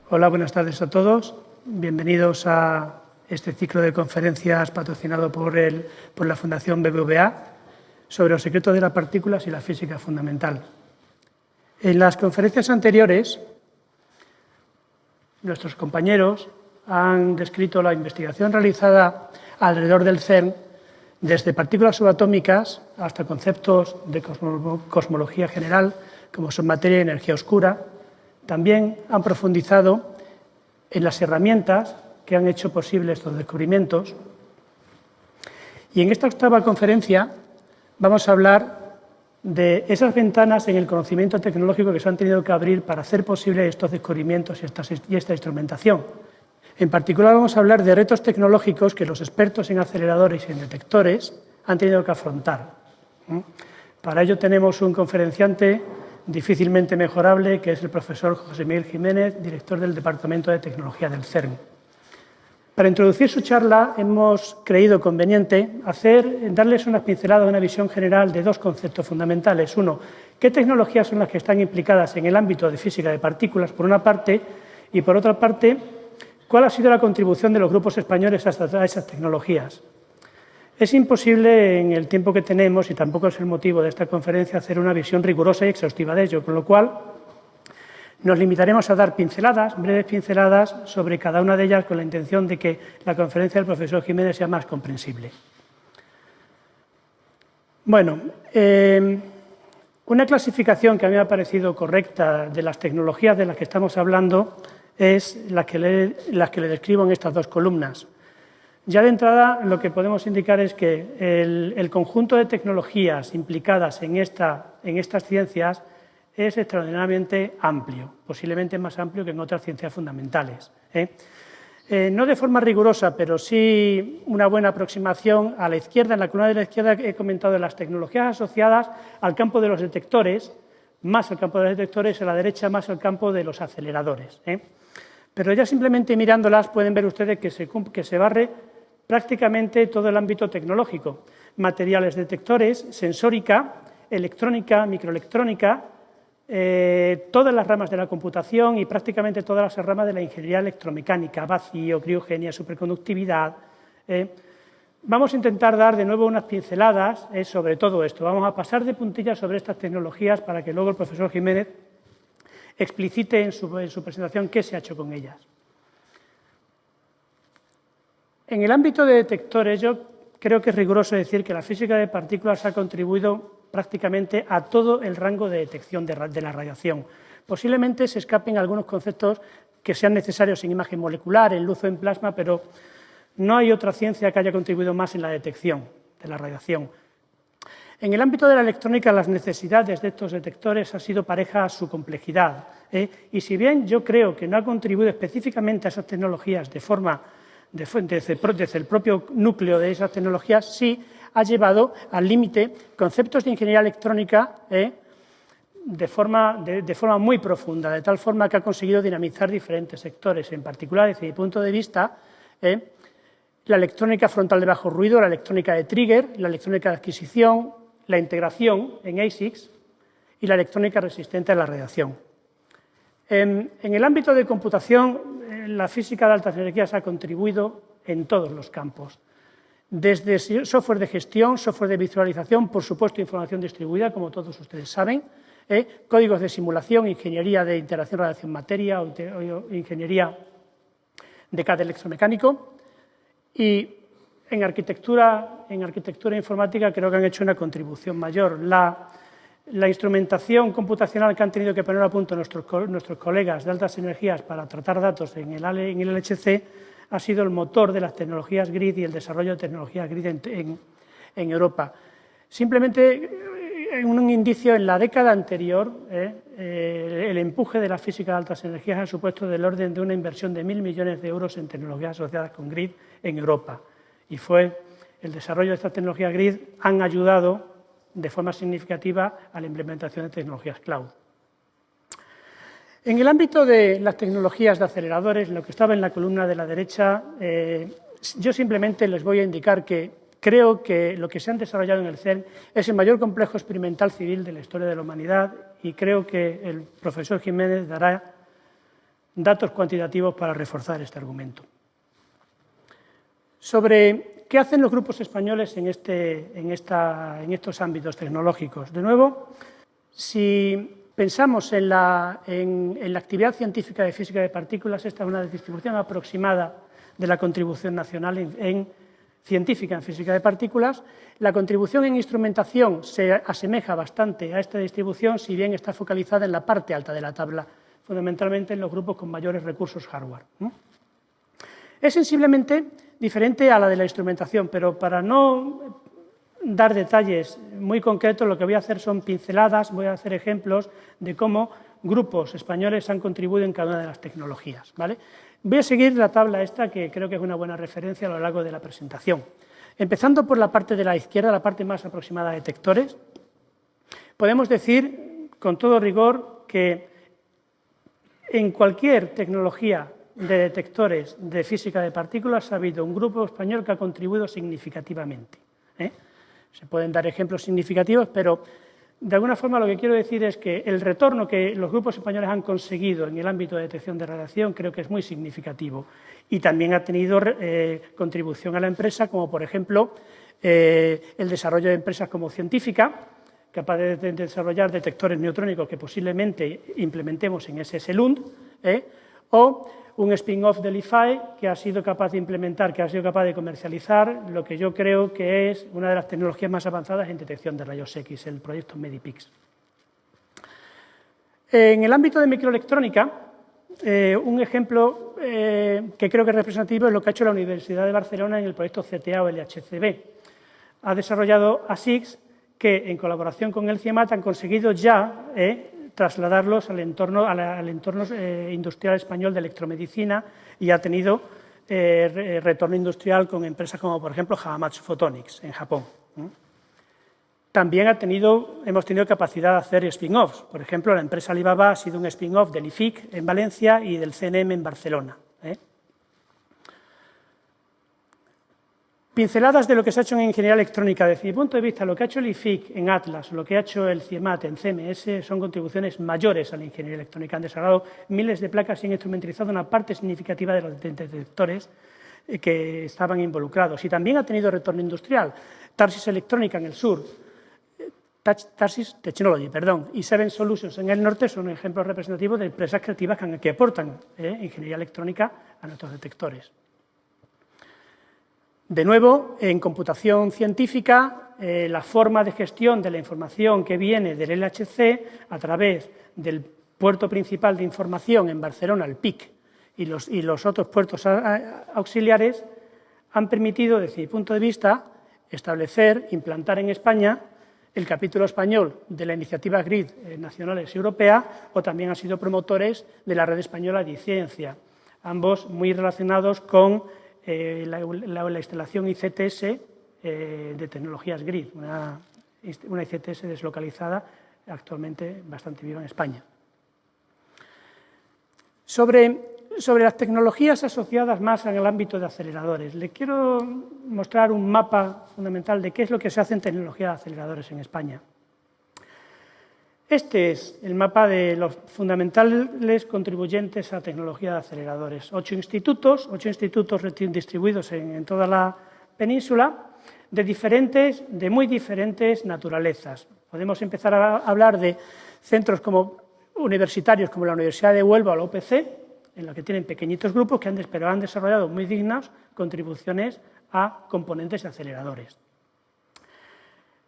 Hola, buenas tardes a todos. Bienvenidos a este ciclo de conferencias patrocinado por la Fundación BBVA sobre los secretos de las partículas y la física fundamental. En las conferencias anteriores, nuestros compañeros han descrito la investigación realizada alrededor del CERN desde partículas subatómicas hasta conceptos de cosmología general, como son materia y energía oscura. También han profundizado en las herramientas que han hecho posible estos descubrimientos. Y en esta octava conferencia vamos a hablar de esas ventanas en el conocimiento tecnológico que se han tenido que abrir para hacer posible estos descubrimientos y esta instrumentación. En particular vamos a hablar de retos tecnológicos que los expertos en aceleradores y en detectores han tenido que afrontar. Para ello tenemos un conferenciante difícilmente mejorable, que es el profesor José Miguel Jiménez, director del Departamento de Tecnología del CERN. Para introducir su charla hemos creído conveniente darles unas pinceladas, una visión general de dos conceptos fundamentales. Uno, qué tecnologías son las que están implicadas en el ámbito de física de partículas, por una parte, y por otra parte, cuál ha sido la contribución de los grupos españoles a esas tecnologías. Es imposible en el tiempo que tenemos, y tampoco es el motivo de esta conferencia, hacer una visión rigurosa y exhaustiva de ello, con lo cual nos limitaremos a dar pinceladas, breves pinceladas, sobre cada una de ellas con la intención de que la conferencia del profesor Jiménez sea más comprensible. Bueno, una clasificación que a mí me ha parecido correcta de las tecnologías de las que estamos hablando es las que le describo en estas dos columnas. Ya de entrada, lo que podemos indicar es que el conjunto de tecnologías implicadas en estas ciencias es extraordinariamente amplio, posiblemente más amplio que en otras ciencias fundamentales. No de forma rigurosa, pero sí una buena aproximación. A la izquierda, en la columna de la izquierda, he comentado las tecnologías asociadas al campo de los detectores, más al campo de los detectores, a la derecha más al campo de los aceleradores. Pero ya simplemente mirándolas pueden ver ustedes que se barre prácticamente todo el ámbito tecnológico: materiales detectores, sensórica, electrónica, microelectrónica, todas las ramas de la computación y prácticamente todas las ramas de la ingeniería electromecánica, vacío, criogenia, superconductividad. Vamos a intentar dar de nuevo unas pinceladas sobre todo esto. Vamos a pasar de puntillas sobre estas tecnologías para que luego el profesor Jiménez explicite en su presentación qué se ha hecho con ellas. En el ámbito de detectores, yo creo que es riguroso decir que la física de partículas ha contribuido prácticamente a todo el rango de detección de la radiación. Posiblemente se escapen algunos conceptos que sean necesarios en imagen molecular, en luz o en plasma, pero no hay otra ciencia que haya contribuido más en la detección de la radiación. En el ámbito de la electrónica, las necesidades de estos detectores han sido pareja a su complejidad. Y si bien yo creo que no ha contribuido específicamente a esas tecnologías desde el propio núcleo de esas tecnologías, sí ha llevado al límite conceptos de ingeniería electrónica de forma muy profunda, de tal forma que ha conseguido dinamizar diferentes sectores. En particular, desde mi punto de vista, la electrónica frontal de bajo ruido, la electrónica de trigger, la electrónica de adquisición, la integración en ASICs y la electrónica resistente a la radiación. En el ámbito de computación, la física de altas energías ha contribuido en todos los campos, desde software de gestión, software de visualización, por supuesto información distribuida, como todos ustedes saben, códigos de simulación, ingeniería de interacción radiación-materia o ingeniería de CAD electromecánico, y en arquitectura informática creo que han hecho una contribución mayor. La instrumentación computacional que han tenido que poner a punto nuestros colegas de altas energías para tratar datos en el LHC ha sido el motor de las tecnologías GRID y el desarrollo de tecnologías GRID en Europa. Simplemente un indicio: en la década anterior, el empuje de la física de altas energías ha supuesto del orden de una inversión de 1.000 millones de euros en tecnologías asociadas con GRID en Europa. Y fue el desarrollo de estas tecnologías GRID han ayudado de forma significativa a la implementación de tecnologías cloud. En el ámbito de las tecnologías de aceleradores, lo que estaba en la columna de la derecha, yo simplemente les voy a indicar que creo que lo que se han desarrollado en el CERN es el mayor complejo experimental civil de la historia de la humanidad, y creo que el profesor Jiménez dará datos cuantitativos para reforzar este argumento. Sobre qué hacen los grupos españoles en estos ámbitos tecnológicos. De nuevo, si pensamos en la actividad científica de física de partículas, esta es una distribución aproximada de la contribución nacional científica en física de partículas. La contribución en instrumentación se asemeja bastante a esta distribución, si bien está focalizada en la parte alta de la tabla, fundamentalmente en los grupos con mayores recursos hardware. Es sensiblemente diferente a la de la instrumentación, pero para no dar detalles muy concretos, lo que voy a hacer son pinceladas, voy a hacer ejemplos de cómo grupos españoles han contribuido en cada una de las tecnologías, ¿vale? Voy a seguir la tabla esta, que creo que es una buena referencia a lo largo de la presentación. Empezando por la parte de la izquierda, la parte más aproximada a detectores, podemos decir con todo rigor que en cualquier tecnología de detectores de física de partículas ha habido un grupo español que ha contribuido significativamente. Se pueden dar ejemplos significativos, pero de alguna forma lo que quiero decir es que el retorno que los grupos españoles han conseguido en el ámbito de detección de radiación creo que es muy significativo y también ha tenido contribución a la empresa, como por ejemplo el desarrollo de empresas como Científica, capaz de desarrollar detectores neutrónicos que posiblemente implementemos en SSLund, o un spin-off del IFAE que ha sido capaz de implementar, que ha sido capaz de comercializar lo que yo creo que es una de las tecnologías más avanzadas en detección de rayos X, el proyecto MEDIPIX. En el ámbito de microelectrónica, un ejemplo que creo que es representativo es lo que ha hecho la Universidad de Barcelona en el proyecto CTA o LHCb. Ha desarrollado ASICs que, en colaboración con el CIEMAT, han conseguido ya trasladarlos al entorno industrial español de electromedicina y ha tenido retorno industrial con empresas como, por ejemplo, Hamamatsu Photonics en Japón. También hemos tenido capacidad de hacer spin-offs. Por ejemplo, la empresa Alibaba ha sido un spin-off del IFIC en Valencia y del CNM en Barcelona. Pinceladas de lo que se ha hecho en ingeniería electrónica. Desde mi punto de vista, lo que ha hecho el IFIC en Atlas, lo que ha hecho el CIEMAT en CMS, son contribuciones mayores a la ingeniería electrónica. Han desarrollado miles de placas y han instrumentalizado una parte significativa de los detectores que estaban involucrados. Y también ha tenido retorno industrial. Tarsis Electrónica en el sur, Tarsis Technology, y Seven Solutions en el norte son ejemplos representativos de empresas creativas que aportan ingeniería electrónica a nuestros detectores. De nuevo, en computación científica, la forma de gestión de la información que viene del LHC a través del puerto principal de información en Barcelona, el PIC, y los otros puertos auxiliares, han permitido, desde mi punto de vista, establecer, implantar en España el capítulo español de la iniciativa GRID nacionales y europea, o también han sido promotores de la Red Española de Ciencia, ambos muy relacionados con la instalación ICTS de tecnologías GRID, una ICTS deslocalizada actualmente bastante viva en España. Sobre las tecnologías asociadas más en el ámbito de aceleradores, le quiero mostrar un mapa fundamental de qué es lo que se hace en tecnología de aceleradores en España. Este es el mapa de los fundamentales contribuyentes a tecnología de aceleradores. 8 institutos distribuidos en toda la península, de muy diferentes naturalezas. Podemos empezar a hablar de centros universitarios como la Universidad de Huelva o la UPC, en la que tienen pequeñitos grupos pero han desarrollado muy dignas contribuciones a componentes de aceleradores.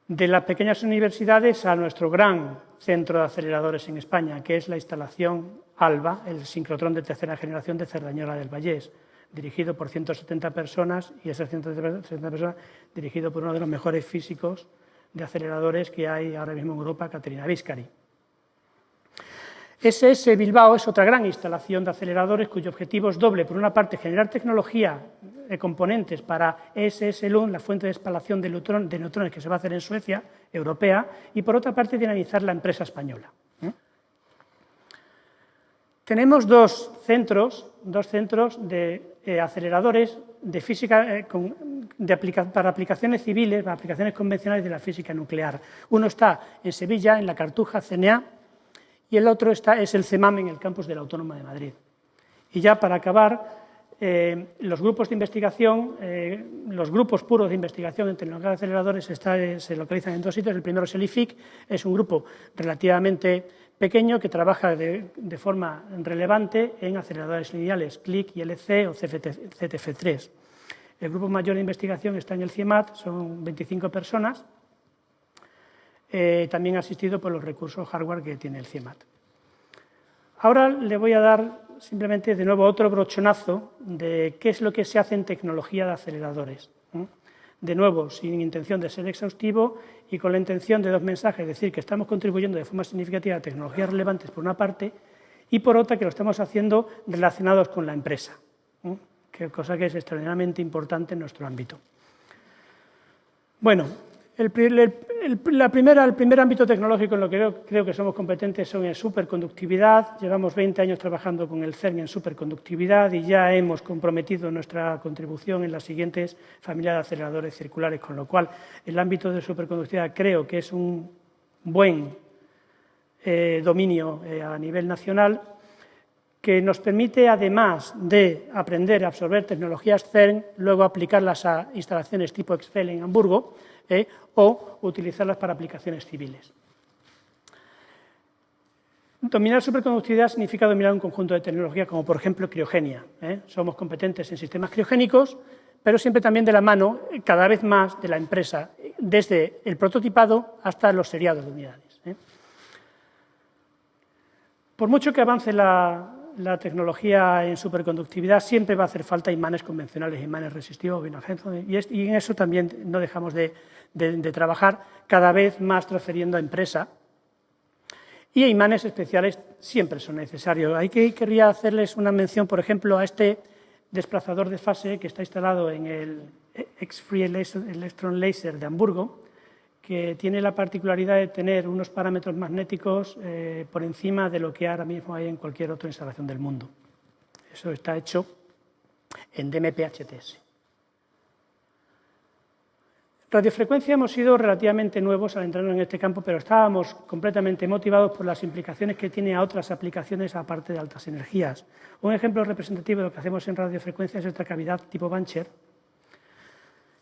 De las pequeñas universidades a nuestro gran centro de aceleradores en España, que es la instalación ALBA, el sincrotrón de tercera generación de Cerdañola del Vallés, dirigido por 170 personas, y esas 170 personas dirigido por uno de los mejores físicos de aceleradores que hay ahora mismo en Europa, Caterina Viscari. SS Bilbao es otra gran instalación de aceleradores cuyo objetivo es doble. Por una parte, generar tecnología de componentes para SSLund, la fuente de espalación de neutrones que se va a hacer en Suecia, europea, y por otra parte, dinamizar la empresa española. Tenemos dos centros de aceleradores de física para aplicaciones civiles, para aplicaciones convencionales de la física nuclear. Uno está en Sevilla, en la Cartuja CNA, y el otro es el CEMAM en el campus de la Autónoma de Madrid. Y ya para acabar, los grupos de investigación, los grupos puros de investigación en tecnologías de aceleradores se localizan en 2 sitios. El primero es el IFIC, es un grupo relativamente pequeño que trabaja de forma relevante en aceleradores lineales, CLIC, ILC o CTF3. El grupo mayor de investigación está en el CIEMAT, son 25 personas, también asistido por los recursos hardware que tiene el CIEMAT. Ahora le voy a dar simplemente de nuevo otro brochonazo de qué es lo que se hace en tecnología de aceleradores. De nuevo, sin intención de ser exhaustivo y con la intención de 2 mensajes, es decir, que estamos contribuyendo de forma significativa a tecnologías relevantes por una parte y por otra que lo estamos haciendo relacionados con la empresa, cosa que es extraordinariamente importante en nuestro ámbito. Bueno, el primer ámbito tecnológico en lo que creo que somos competentes son en superconductividad. Llevamos 20 años trabajando con el CERN en superconductividad y ya hemos comprometido nuestra contribución en las siguientes familias de aceleradores circulares, con lo cual el ámbito de superconductividad creo que es un buen dominio a nivel nacional que nos permite, además de aprender a absorber tecnologías CERN, luego aplicarlas a instalaciones tipo Exfel en Hamburgo, o utilizarlas para aplicaciones civiles. Dominar superconductividad significa dominar un conjunto de tecnologías como, por ejemplo, criogenia. Somos competentes en sistemas criogénicos, pero siempre también de la mano, cada vez más, de la empresa, desde el prototipado hasta los seriados de unidades. Por mucho que avance la tecnología en superconductividad, siempre va a hacer falta imanes convencionales, imanes resistivos, y en eso también no dejamos de trabajar, cada vez más transfiriendo a empresa. Y imanes especiales siempre son necesarios. Aquí querría hacerles una mención, por ejemplo, a este desplazador de fase que está instalado en el X-Free Electron Laser de Hamburgo, que tiene la particularidad de tener unos parámetros magnéticos por encima de lo que ahora mismo hay en cualquier otra instalación del mundo. Eso está hecho en DMP-HTS. Radiofrecuencia hemos sido relativamente nuevos al entrarnos en este campo, pero estábamos completamente motivados por las implicaciones que tiene a otras aplicaciones aparte de altas energías. Un ejemplo representativo de lo que hacemos en radiofrecuencia es esta cavidad tipo Bancher,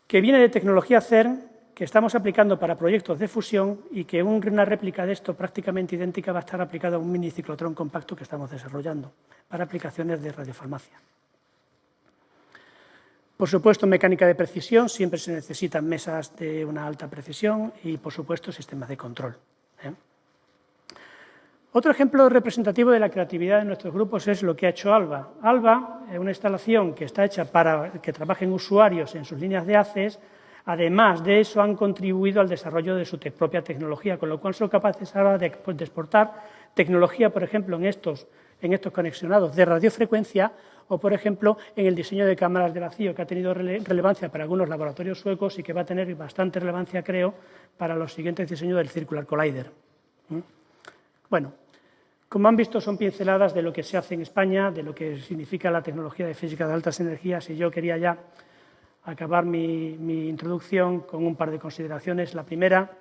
que viene de tecnología CERN, que estamos aplicando para proyectos de fusión y que una réplica de esto prácticamente idéntica va a estar aplicada a un miniciclotrón compacto que estamos desarrollando para aplicaciones de radiofarmacia. Por supuesto, en mecánica de precisión siempre se necesitan mesas de una alta precisión y, por supuesto, sistemas de control. Otro ejemplo representativo de la creatividad de nuestros grupos es lo que ha hecho ALBA. ALBA es una instalación que está hecha para que trabajen usuarios en sus líneas de ACES. Además de eso, han contribuido al desarrollo de su propia tecnología, con lo cual son capaces ahora de exportar tecnología, por ejemplo, en estos conexionados de radiofrecuencia o, por ejemplo, en el diseño de cámaras de vacío, que ha tenido relevancia para algunos laboratorios suecos y que va a tener bastante relevancia, creo, para los siguientes diseños del Circular Collider. Bueno, como han visto, son pinceladas de lo que se hace en España, de lo que significa la tecnología de física de altas energías, y yo quería ya acabar mi introducción con un par de consideraciones. La primera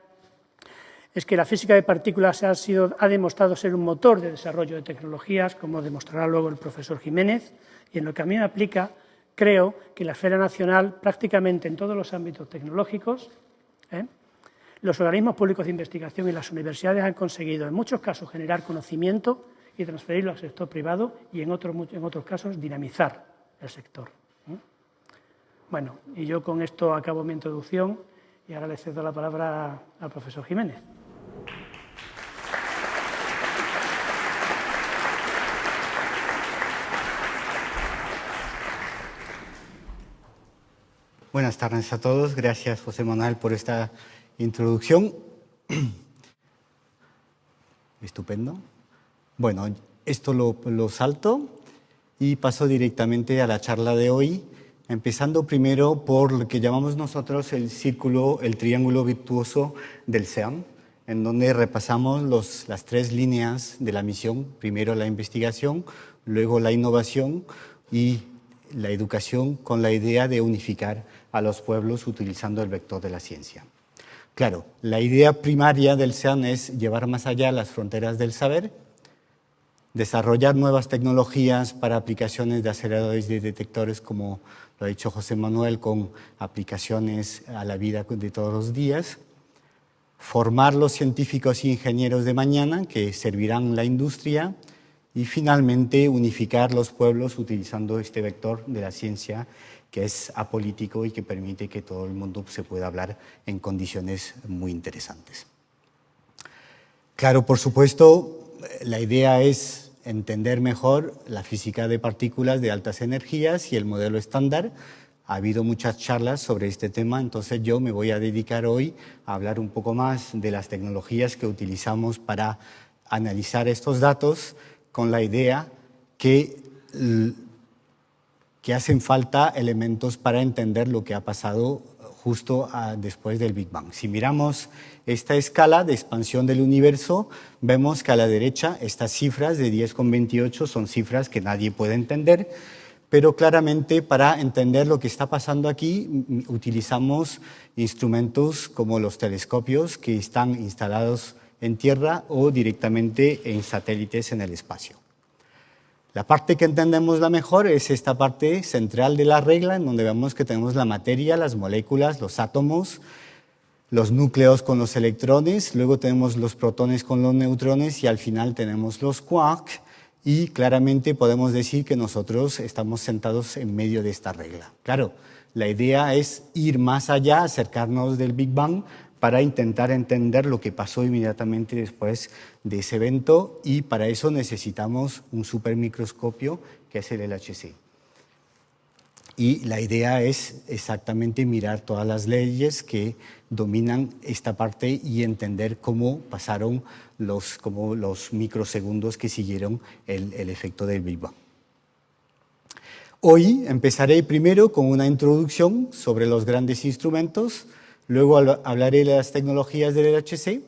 es que la física de partículas ha demostrado ser un motor de desarrollo de tecnologías, como demostrará luego el profesor Jiménez, y en lo que a mí me aplica, creo que en la esfera nacional, prácticamente en todos los ámbitos tecnológicos, los organismos públicos de investigación y las universidades han conseguido, en muchos casos, generar conocimiento y transferirlo al sector privado y, en otros casos, dinamizar el sector. Bueno, y yo con esto acabo mi introducción y ahora le cedo la palabra al profesor Jiménez. Buenas tardes a todos. Gracias, José Manuel, por esta introducción. Estupendo. Bueno, esto lo salto y paso directamente a la charla de hoy, empezando primero por lo que llamamos nosotros el triángulo virtuoso del CERN, en donde repasamos las 3 líneas de la misión: primero la investigación, luego la innovación y la educación, con la idea de unificar a los pueblos utilizando el vector de la ciencia. Claro, la idea primaria del CERN es llevar más allá las fronteras del saber, desarrollar nuevas tecnologías para aplicaciones de aceleradores de detectores, como lo ha dicho José Manuel, con aplicaciones a la vida de todos los días, formar los científicos e ingenieros de mañana que servirán la industria y finalmente unificar los pueblos utilizando este vector de la ciencia que es apolítico y que permite que todo el mundo se pueda hablar en condiciones muy interesantes. Claro, por supuesto, la idea es entender mejor la física de partículas de altas energías y el modelo estándar. Ha habido muchas charlas sobre este tema, entonces yo me voy a dedicar hoy a hablar un poco más de las tecnologías que utilizamos para analizar estos datos, con la idea que hacen falta elementos para entender lo que ha pasado justo después del Big Bang. Si miramos esta escala de expansión del universo, vemos que a la derecha estas cifras de 10,28 son cifras que nadie puede entender, pero claramente para entender lo que está pasando aquí utilizamos instrumentos como los telescopios que están instalados en tierra o directamente en satélites en el espacio. La parte que entendemos la mejor es esta parte central de la regla, en donde vemos que tenemos la materia, las moléculas, los átomos, los núcleos con los electrones, luego tenemos los protones con los neutrones y al final tenemos los quarks, y claramente podemos decir que nosotros estamos sentados en medio de esta regla. Claro, la idea es ir más allá, acercarnos del Big Bang para intentar entender lo que pasó inmediatamente después de ese evento, y para eso necesitamos un supermicroscopio que es el LHC. Y la idea es exactamente mirar todas las leyes que dominan esta parte y entender cómo pasaron los microsegundos que siguieron el efecto del Big Bang. Hoy empezaré primero con una introducción sobre los grandes instrumentos, luego hablaré de las tecnologías del LHC,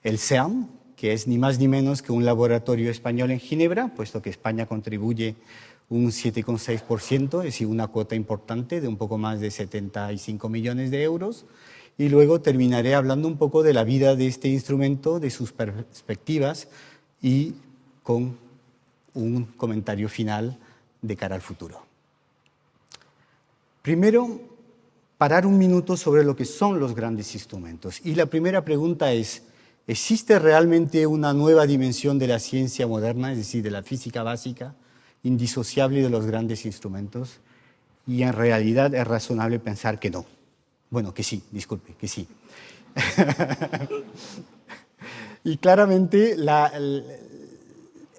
el CERN, que es ni más ni menos que un laboratorio español en Ginebra, puesto que España contribuye un 7,6%, es decir, una cuota importante de un poco más de 75 millones de euros. Y luego terminaré hablando un poco de la vida de este instrumento, de sus perspectivas y con un comentario final de cara al futuro. Primero, parar un minuto sobre lo que son los grandes instrumentos. Y la primera pregunta es, ¿existe realmente una nueva dimensión de la ciencia moderna, es decir, de la física básica, indisociable de los grandes instrumentos? Y en realidad es razonable pensar que no. Bueno, que sí, disculpe, que sí. Y claramente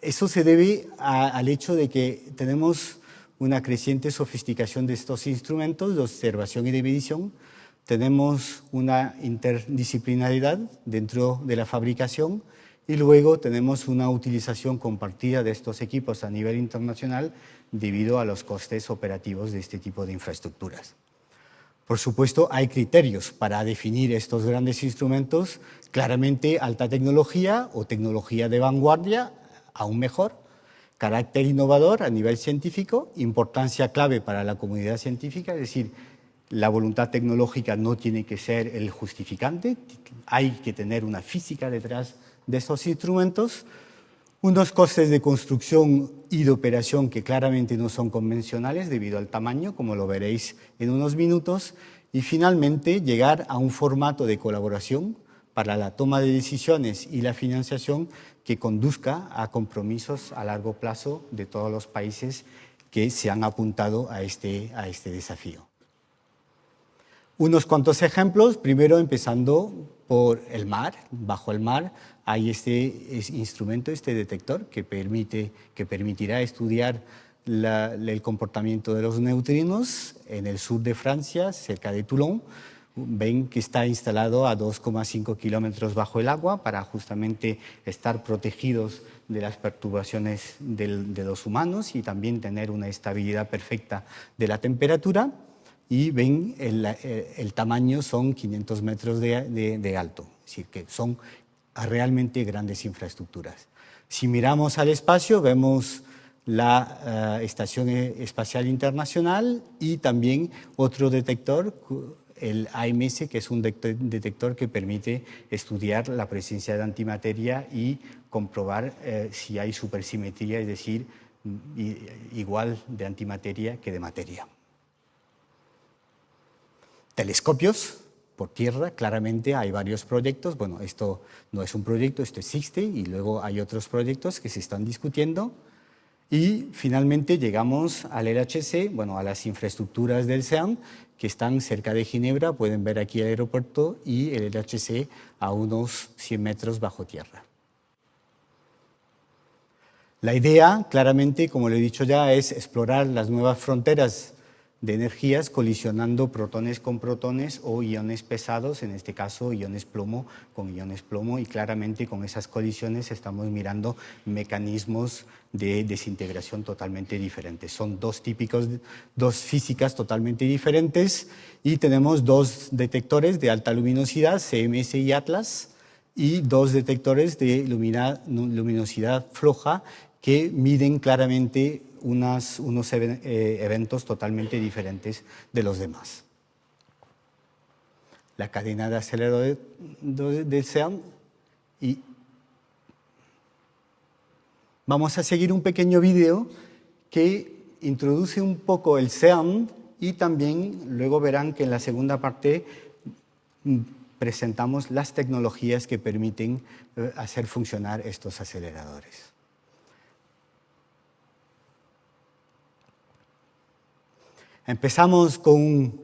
eso se debe al hecho de que tenemos una creciente sofisticación de estos instrumentos de observación y de medición. Tenemos una interdisciplinaridad dentro de la fabricación y luego tenemos una utilización compartida de estos equipos a nivel internacional debido a los costes operativos de este tipo de infraestructuras. Por supuesto, hay criterios para definir estos grandes instrumentos, claramente alta tecnología o tecnología de vanguardia, aún mejor, carácter innovador a nivel científico, importancia clave para la comunidad científica, es decir, la voluntad tecnológica no tiene que ser el justificante, hay que tener una física detrás de estos instrumentos, unos costes de construcción y de operación que claramente no son convencionales debido al tamaño, como lo veréis en unos minutos, y finalmente llegar a un formato de colaboración para la toma de decisiones y la financiación que conduzca a compromisos a largo plazo de todos los países que se han apuntado a este desafío. Unos cuantos ejemplos, primero empezando por el mar. Bajo el mar hay este instrumento, este detector, que permitirá estudiar el comportamiento de los neutrinos en el sur de Francia, cerca de Toulon. Ven que está instalado a 2,5 kilómetros bajo el agua para justamente estar protegidos de las perturbaciones de los humanos y también tener una estabilidad perfecta de la temperatura. Y ven, el tamaño son 500 metros de alto, es decir, que son realmente grandes infraestructuras. Si miramos al espacio, vemos la Estación Espacial Internacional y también otro detector el AMS, que es un detector que permite estudiar la presencia de antimateria y comprobar si hay supersimetría, es decir, igual de antimateria que de materia. Telescopios por tierra, claramente hay varios proyectos. Bueno, esto no es un proyecto, esto existe y luego hay otros proyectos que se están discutiendo. Y finalmente llegamos al LHC, bueno, a las infraestructuras del CERN, que están cerca de Ginebra, pueden ver aquí el aeropuerto y el LHC a unos 100 metros bajo tierra. La idea, claramente, como lo he dicho ya, es explorar las nuevas fronteras de energías colisionando protones con protones o iones pesados, en este caso iones plomo con iones plomo, y claramente con esas colisiones estamos mirando mecanismos de desintegración totalmente diferentes. Son dos físicas totalmente diferentes y tenemos dos detectores de alta luminosidad, CMS y Atlas, y dos detectores de luminosidad floja que miden claramente unos eventos totalmente diferentes de los demás. La cadena de acelerador del CERN, y vamos a seguir un pequeño vídeo que introduce un poco el CERN y también luego verán que en la segunda parte presentamos las tecnologías que permiten hacer funcionar estos aceleradores. Empezamos con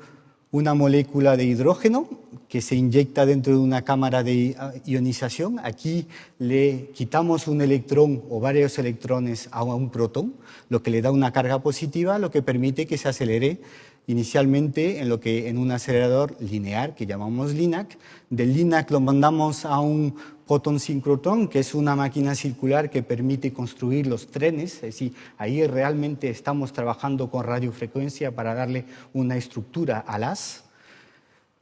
una molécula de hidrógeno que se inyecta dentro de una cámara de ionización. Aquí le quitamos un electrón o varios electrones a un protón, lo que le da una carga positiva, lo que permite que se acelere inicialmente en un acelerador lineal que llamamos LINAC. Del LINAC lo mandamos a un proton-sincrotrón, que es una máquina circular que permite construir los trenes, es decir, ahí realmente estamos trabajando con radiofrecuencia para darle una estructura al haz.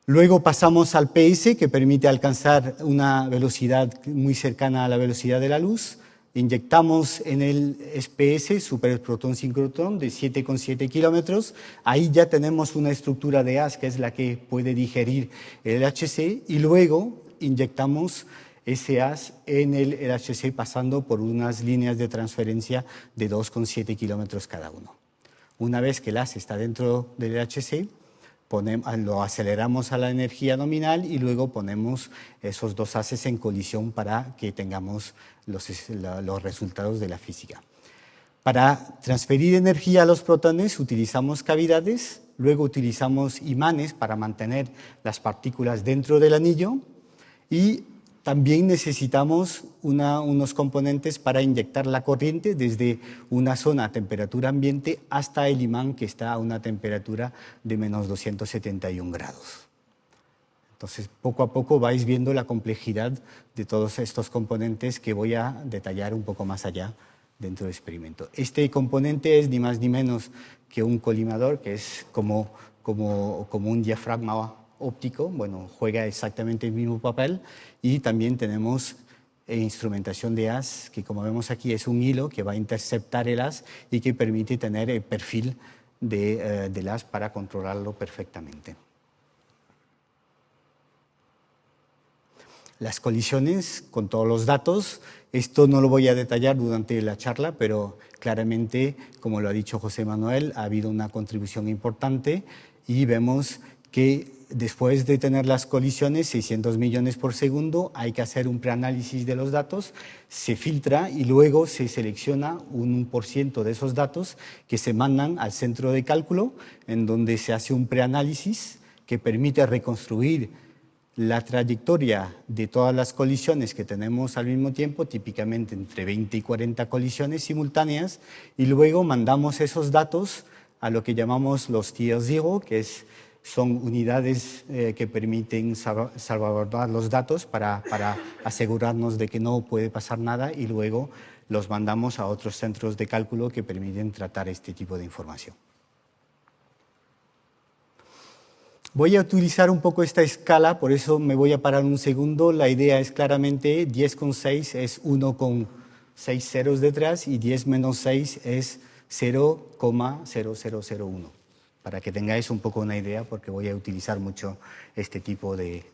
Luego pasamos al PS, que permite alcanzar una velocidad muy cercana a la velocidad de la luz. Inyectamos en el SPS, superproton-sincrotrón, de 7,7 kilómetros. Ahí ya tenemos una estructura de haz que es la que puede digerir el LHC, y luego inyectamos ese haz en el LHC pasando por unas líneas de transferencia de 2,7 kilómetros cada uno. Una vez que el haz está dentro del LHC, lo aceleramos a la energía nominal y luego ponemos esos dos haces en colisión para que tengamos los resultados de la física. Para transferir energía a los protones utilizamos cavidades, luego utilizamos imanes para mantener las partículas dentro del anillo y también necesitamos unos componentes para inyectar la corriente desde una zona a temperatura ambiente hasta el imán que está a una temperatura de menos 271 grados. Entonces, poco a poco vais viendo la complejidad de todos estos componentes que voy a detallar un poco más allá dentro del experimento. Este componente es ni más ni menos que un colimador, que es como un diafragma óptico, bueno, juega exactamente el mismo papel, y también tenemos instrumentación de haz, que como vemos aquí es un hilo que va a interceptar el haz y que permite tener el perfil del haz para controlarlo perfectamente. Las colisiones con todos los datos, esto no lo voy a detallar durante la charla, pero claramente, como lo ha dicho José Manuel, ha habido una contribución importante y vemos que después de tener las colisiones, 600 millones por segundo, hay que hacer un preanálisis de los datos, se filtra y luego se selecciona un 1% de esos datos que se mandan al centro de cálculo, en donde se hace un preanálisis que permite reconstruir la trayectoria de todas las colisiones que tenemos al mismo tiempo, típicamente entre 20 y 40 colisiones simultáneas, y luego mandamos esos datos a lo que llamamos los tier zero, que son unidades que permiten salvaguardar los datos para asegurarnos de que no puede pasar nada, y luego los mandamos a otros centros de cálculo que permiten tratar este tipo de información. Voy a utilizar un poco esta escala, por eso me voy a parar un segundo. La idea es claramente 10,6 es 1 con 6 ceros detrás y 10 menos 6 es 0,0001. para que tengáis un poco una idea, porque voy a utilizar mucho este tipo de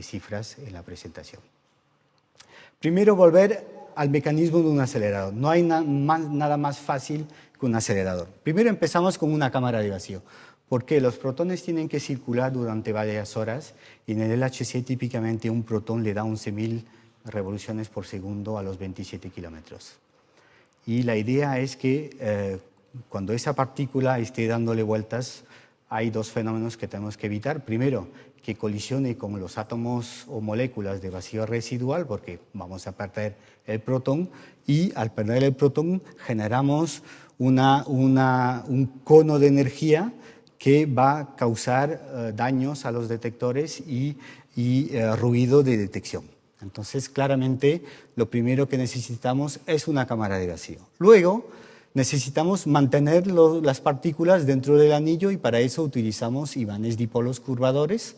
cifras en la presentación. Primero, volver al mecanismo de un acelerador. No hay nada más fácil que un acelerador. Primero empezamos con una cámara de vacío, porque los protones tienen que circular durante varias horas y en el LHC típicamente un protón le da 11.000 revoluciones por segundo a los 27 kilómetros. Y la idea es que cuando esa partícula esté dándole vueltas, hay dos fenómenos que tenemos que evitar. Primero, que colisione con los átomos o moléculas de vacío residual, porque vamos a perder el protón, y al perder el protón generamos un cono de energía que va a causar daños a los detectores y ruido de detección. Entonces, claramente, lo primero que necesitamos es una cámara de vacío. Luego, necesitamos mantener las partículas dentro del anillo y para eso utilizamos imanes dipolos curvadores.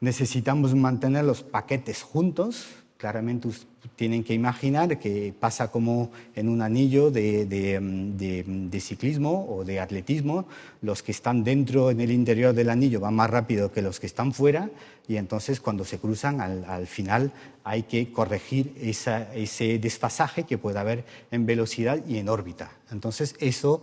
Necesitamos mantener los paquetes juntos. Claramente tienen que imaginar que pasa como en un anillo de ciclismo o de atletismo. Los que están dentro, en el interior del anillo, van más rápido que los que están fuera y entonces cuando se cruzan al final hay que corregir ese desfasaje que puede haber en velocidad y en órbita. Entonces eso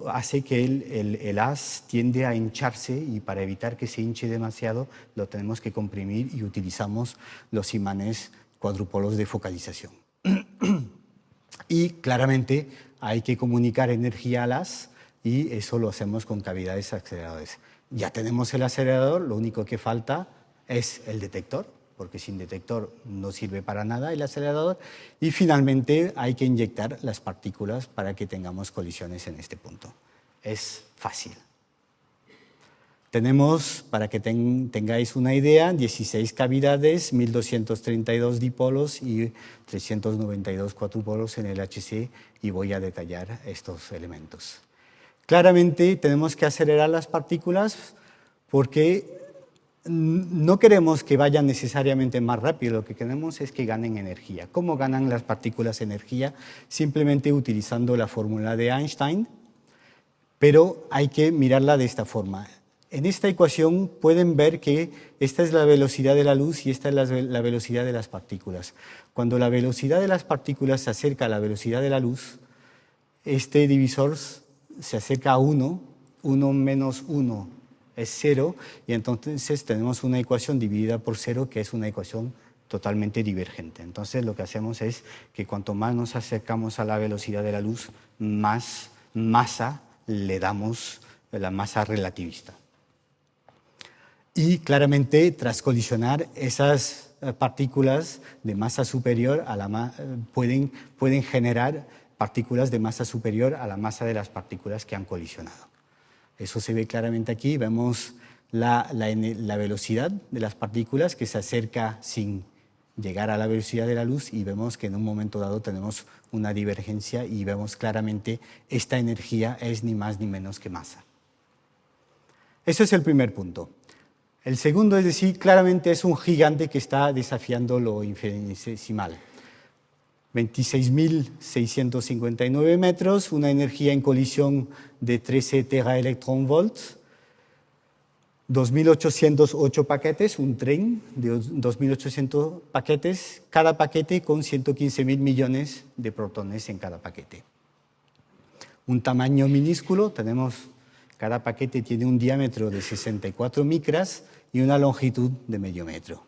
hace que el haz tiende a hincharse y para evitar que se hinche demasiado lo tenemos que comprimir y utilizamos los imanes cuadrupolos de focalización. Y claramente hay que comunicar energía al haz y eso lo hacemos con cavidades aceleradores. Ya tenemos el acelerador, lo único que falta es el detector, porque sin detector no sirve para nada el acelerador, y finalmente hay que inyectar las partículas para que tengamos colisiones en este punto. Es fácil. Tenemos, para que tengáis una idea, 16 cavidades, 1232 dipolos y 392 cuadrupolos en el HC y voy a detallar estos elementos. Claramente tenemos que acelerar las partículas porque no queremos que vayan necesariamente más rápido, lo que queremos es que ganen energía. ¿Cómo ganan las partículas energía? Simplemente utilizando la fórmula de Einstein, pero hay que mirarla de esta forma. En esta ecuación pueden ver que esta es la velocidad de la luz y esta es la velocidad de las partículas. Cuando la velocidad de las partículas se acerca a la velocidad de la luz, este divisor se acerca a 1, 1 menos 1 es 0, y entonces tenemos una ecuación dividida por 0 que es una ecuación totalmente divergente. Entonces lo que hacemos es que cuanto más nos acercamos a la velocidad de la luz, más masa le damos, la masa relativista. Y claramente, tras colisionar, esas partículas de masa superior pueden generar partículas de masa superior a la masa de las partículas que han colisionado. Eso se ve claramente aquí. Vemos la velocidad de las partículas que se acerca sin llegar a la velocidad de la luz y vemos que en un momento dado tenemos una divergencia y vemos claramente esta energía es ni más ni menos que masa. Ese es el primer punto. El segundo, es decir, claramente es un gigante que está desafiando lo infinitesimal. 26.659 metros, una energía en colisión de 13 teraelectronvolts, 2.808 paquetes, un tren de 2.800 paquetes, cada paquete con 115.000 millones de protones en cada paquete. Un tamaño minúsculo, cada paquete tiene un diámetro de 64 micras y una longitud de medio metro.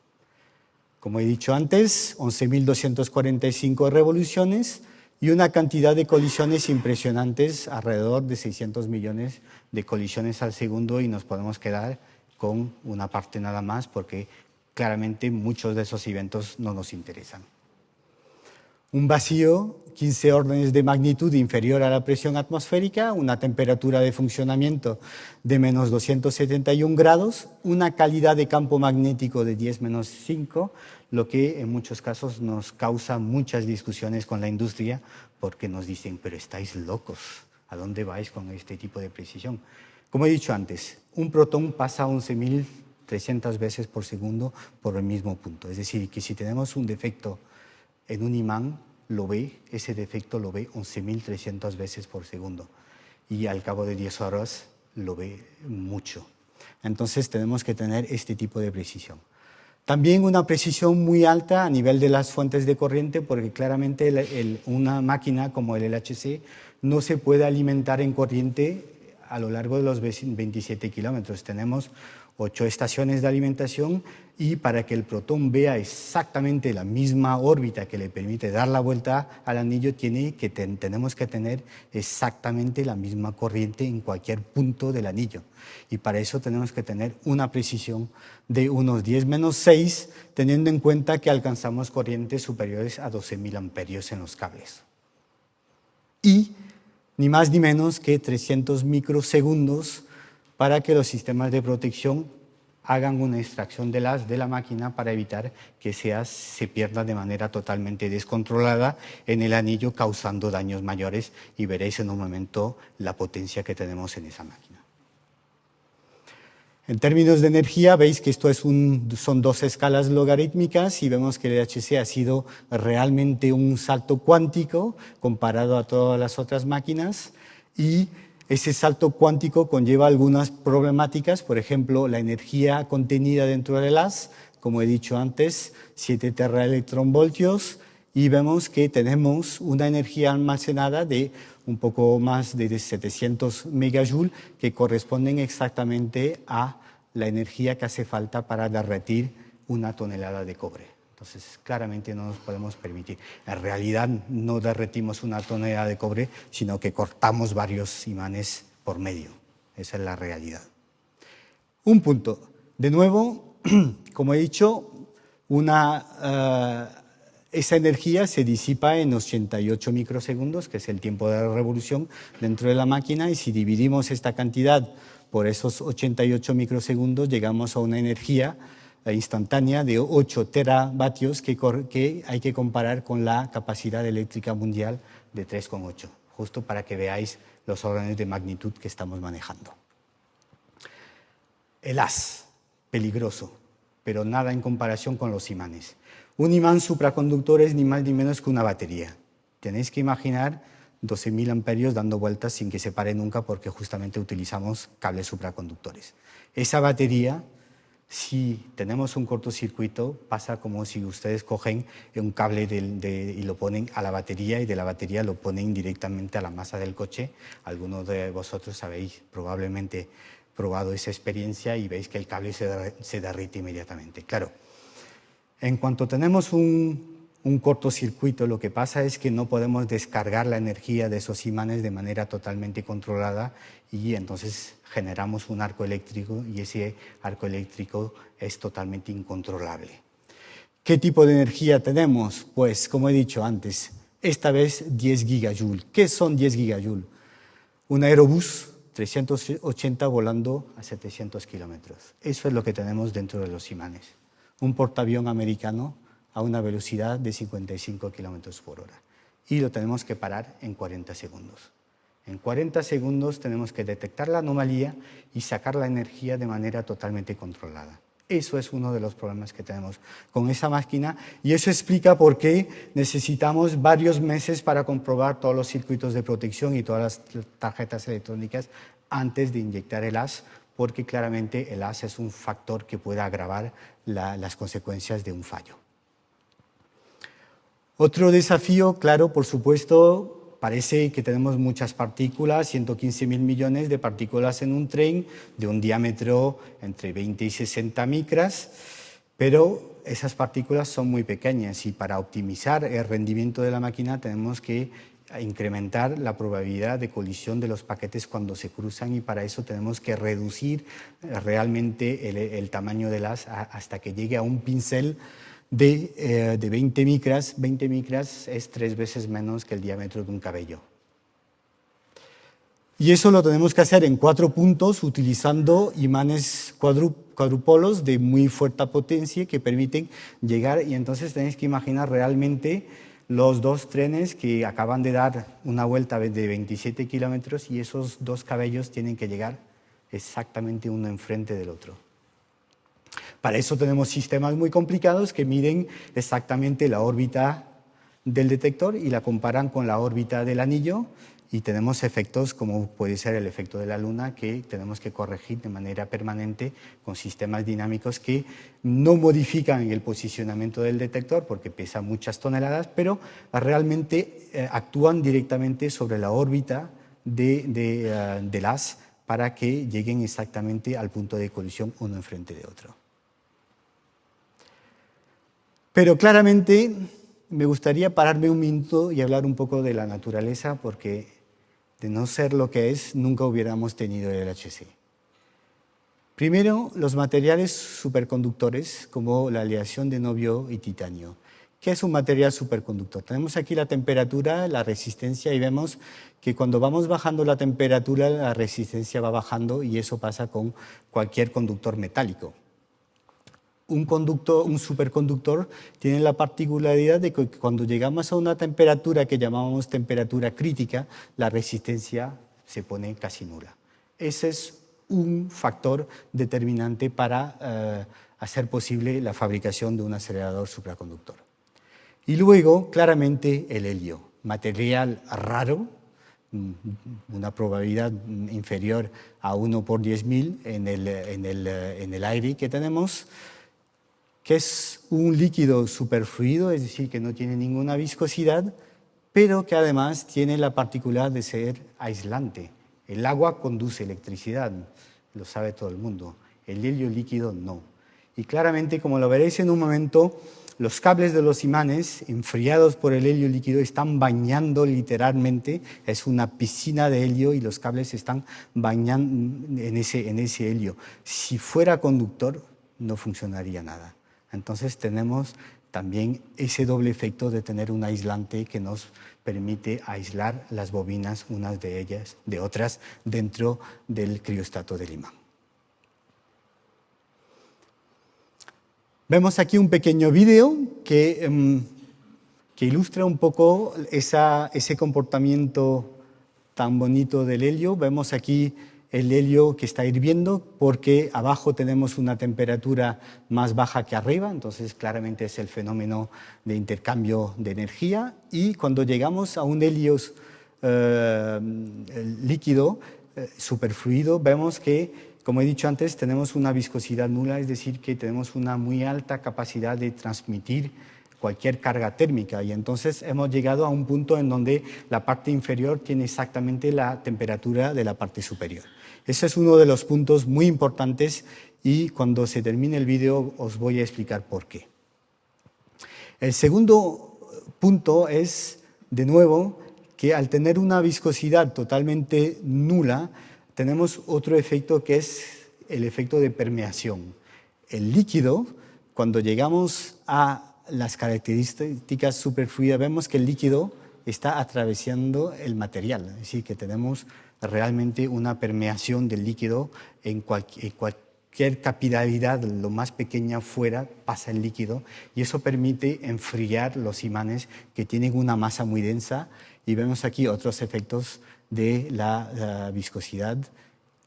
Como he dicho antes, 11.245 revoluciones y una cantidad de colisiones impresionantes, alrededor de 600 millones de colisiones al segundo y nos podemos quedar con una parte nada más porque claramente muchos de esos eventos no nos interesan. Un vacío, 15 órdenes de magnitud inferior a la presión atmosférica, una temperatura de funcionamiento de menos 271 grados, una calidad de campo magnético de 10-5, lo que en muchos casos nos causa muchas discusiones con la industria porque nos dicen, pero estáis locos, ¿a dónde vais con este tipo de precisión? Como he dicho antes, un protón pasa 11.300 veces por segundo por el mismo punto. Es decir, que si tenemos un defecto en un imán, ese defecto lo ve 11.300 veces por segundo. y al cabo de 10 horas lo ve mucho. Entonces tenemos que tener este tipo de precisión. También una precisión muy alta a nivel de las fuentes de corriente, porque claramente una máquina como el LHC no se puede alimentar en corriente a lo largo de los 27 kilómetros. Tenemos 8 estaciones de alimentación y para que el protón vea exactamente la misma órbita que le permite dar la vuelta al anillo, tenemos que tener exactamente la misma corriente en cualquier punto del anillo. Y para eso tenemos que tener una precisión de unos 10-6, teniendo en cuenta que alcanzamos corrientes superiores a 12.000 amperios en los cables. Y ni más ni menos que 300 microsegundos para que los sistemas de protección hagan una extracción del haz de la máquina para evitar que ese haz se pierda de manera totalmente descontrolada en el anillo, causando daños mayores, y veréis en un momento la potencia que tenemos en esa máquina. En términos de energía, veis que esto son 2 escalas logarítmicas y vemos que el LHC ha sido realmente un salto cuántico comparado a todas las otras máquinas, y ese salto cuántico conlleva algunas problemáticas, por ejemplo, la energía contenida dentro del haz, como he dicho antes, 7 teraelectronvoltios, y vemos que tenemos una energía almacenada de un poco más de 700 megajoules, que corresponden exactamente a la energía que hace falta para derretir 1 tonelada de cobre. Entonces, claramente no nos podemos permitir. En realidad, no derretimos 1 tonelada de cobre, sino que cortamos varios imanes por medio. Esa es la realidad. Un punto. De nuevo, como he dicho, esa energía se disipa en 88 microsegundos, que es el tiempo de revolución dentro de la máquina, y si dividimos esta cantidad por esos 88 microsegundos, llegamos a una energía instantánea de 8 teravatios que hay que comparar con la capacidad eléctrica mundial de 3,8, justo para que veáis los órdenes de magnitud que estamos manejando. El haz, peligroso, pero nada en comparación con los imanes. Un imán supraconductor es ni más ni menos que una batería. Tenéis que imaginar 12.000 amperios dando vueltas sin que se pare nunca, porque justamente utilizamos cables supraconductores. Esa batería, si tenemos un cortocircuito, pasa como si ustedes cogen un cable y lo ponen a la batería, y de la batería lo ponen directamente a la masa del coche. Algunos de vosotros habéis probablemente probado esa experiencia y veis que el cable se derrite inmediatamente. Claro, en cuanto tenemos un cortocircuito, lo que pasa es que no podemos descargar la energía de esos imanes de manera totalmente controlada, y entonces generamos un arco eléctrico, y ese arco eléctrico es totalmente incontrolable. ¿Qué tipo de energía tenemos? Pues, como he dicho antes, esta vez 10 gigajoules. ¿Qué son 10 gigajoules? Un aerobús 380 volando a 700 kilómetros. Eso es lo que tenemos dentro de los imanes. Un portaavión americano a una velocidad de 55 kilómetros por hora. Y lo tenemos que parar en 40 segundos. En 40 segundos tenemos que detectar la anomalía y sacar la energía de manera totalmente controlada. Eso es uno de los problemas que tenemos con esa máquina, y eso explica por qué necesitamos varios meses para comprobar todos los circuitos de protección y todas las tarjetas electrónicas antes de inyectar el haz, porque claramente el haz es un factor que puede agravar las consecuencias de un fallo. Otro desafío, claro, por supuesto, parece que tenemos muchas partículas, 115.000 millones de partículas en un tren de un diámetro entre 20 y 60 micras, pero esas partículas son muy pequeñas, y para optimizar el rendimiento de la máquina tenemos que incrementar la probabilidad de colisión de los paquetes cuando se cruzan, y para eso tenemos que reducir realmente el tamaño del haz hasta que llegue a un pincel de 20 micras. 20 micras es 3 veces menos que el diámetro de un cabello. Y eso lo tenemos que hacer en 4 puntos utilizando imanes cuadrupolos de muy fuerte potencia que permiten llegar, y entonces tenéis que imaginar realmente los 2 trenes que acaban de dar una vuelta de 27 kilómetros, y esos 2 cabellos tienen que llegar exactamente uno enfrente del otro. Para eso tenemos sistemas muy complicados que miden exactamente la órbita del detector y la comparan con la órbita del anillo y tenemos efectos como puede ser el efecto de la Luna que tenemos que corregir de manera permanente con sistemas dinámicos que no modifican el posicionamiento del detector porque pesa muchas toneladas, pero realmente actúan directamente sobre la órbita del haz para que lleguen exactamente al punto de colisión uno enfrente de otro. Pero claramente me gustaría pararme un minuto y hablar un poco de la naturaleza porque de no ser lo que es, nunca hubiéramos tenido el LHC. Primero, los materiales superconductores como la aleación de novio y titanio. ¿Qué es un material superconductor? Tenemos aquí la temperatura, la resistencia y vemos que cuando vamos bajando la temperatura la resistencia va bajando y eso pasa con cualquier conductor metálico. Un superconductor tiene la particularidad de que cuando llegamos a una temperatura que llamamos temperatura crítica, la resistencia se pone casi nula. Ese es un factor determinante para hacer posible la fabricación de un acelerador supraconductor. Y luego, claramente, el helio, material raro, una probabilidad inferior a 1 por 10.000 en el aire que tenemos, que es un líquido superfluido, es decir, que no tiene ninguna viscosidad, pero que además tiene la particularidad de ser aislante. El agua conduce electricidad, lo sabe todo el mundo. El helio líquido no. Y claramente, como lo veréis en un momento, los cables de los imanes, enfriados por el helio líquido, están bañando literalmente, es una piscina de helio y los cables están bañando en ese helio. Si fuera conductor, no funcionaría nada. Entonces tenemos también ese doble efecto de tener un aislante que nos permite aislar las bobinas unas de ellas de otras dentro del criostato del imán. Vemos aquí un pequeño vídeo que ilustra un poco ese comportamiento tan bonito del helio. Vemos aquí el helio que está hirviendo porque abajo tenemos una temperatura más baja que arriba, entonces claramente es el fenómeno de intercambio de energía y cuando llegamos a un helio líquido, superfluido, vemos que, como he dicho antes, tenemos una viscosidad nula, es decir, que tenemos una muy alta capacidad de transmitir cualquier carga térmica y entonces hemos llegado a un punto en donde la parte inferior tiene exactamente la temperatura de la parte superior. Ese es uno de los puntos muy importantes y cuando se termine el vídeo os voy a explicar por qué. El segundo punto es, de nuevo, que al tener una viscosidad totalmente nula, tenemos otro efecto que es el efecto de permeación. El líquido, cuando llegamos a las características superfluidas, vemos que el líquido está atravesando el material, es decir, que tenemos realmente una permeación del líquido en cualquier capilaridad, lo más pequeña fuera, pasa el líquido y eso permite enfriar los imanes que tienen una masa muy densa y vemos aquí otros efectos de la viscosidad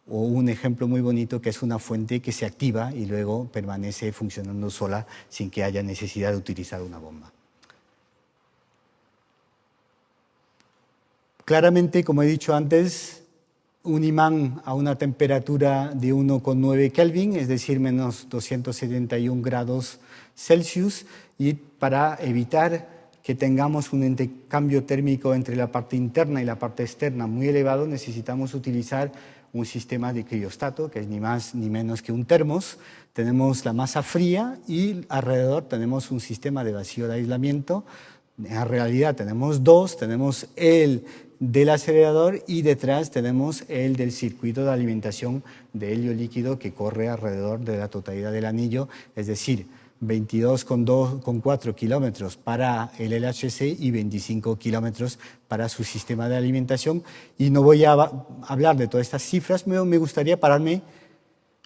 o un ejemplo muy bonito que es una fuente que se activa y luego permanece funcionando sola sin que haya necesidad de utilizar una bomba. Claramente, como he dicho antes, un imán a una temperatura de 1,9 Kelvin, es decir, menos 271 grados Celsius, y para evitar que tengamos un intercambio térmico entre la parte interna y la parte externa muy elevado, necesitamos utilizar un sistema de criostato, que es ni más ni menos que un termos. Tenemos la masa fría y alrededor tenemos un sistema de vacío de aislamiento. En realidad tenemos dos, tenemos el del acelerador y detrás tenemos el del circuito de alimentación de helio líquido que corre alrededor de la totalidad del anillo, es decir, 22,4 kilómetros para el LHC y 25 kilómetros para su sistema de alimentación. Y no voy a hablar de todas estas cifras, me gustaría pararme.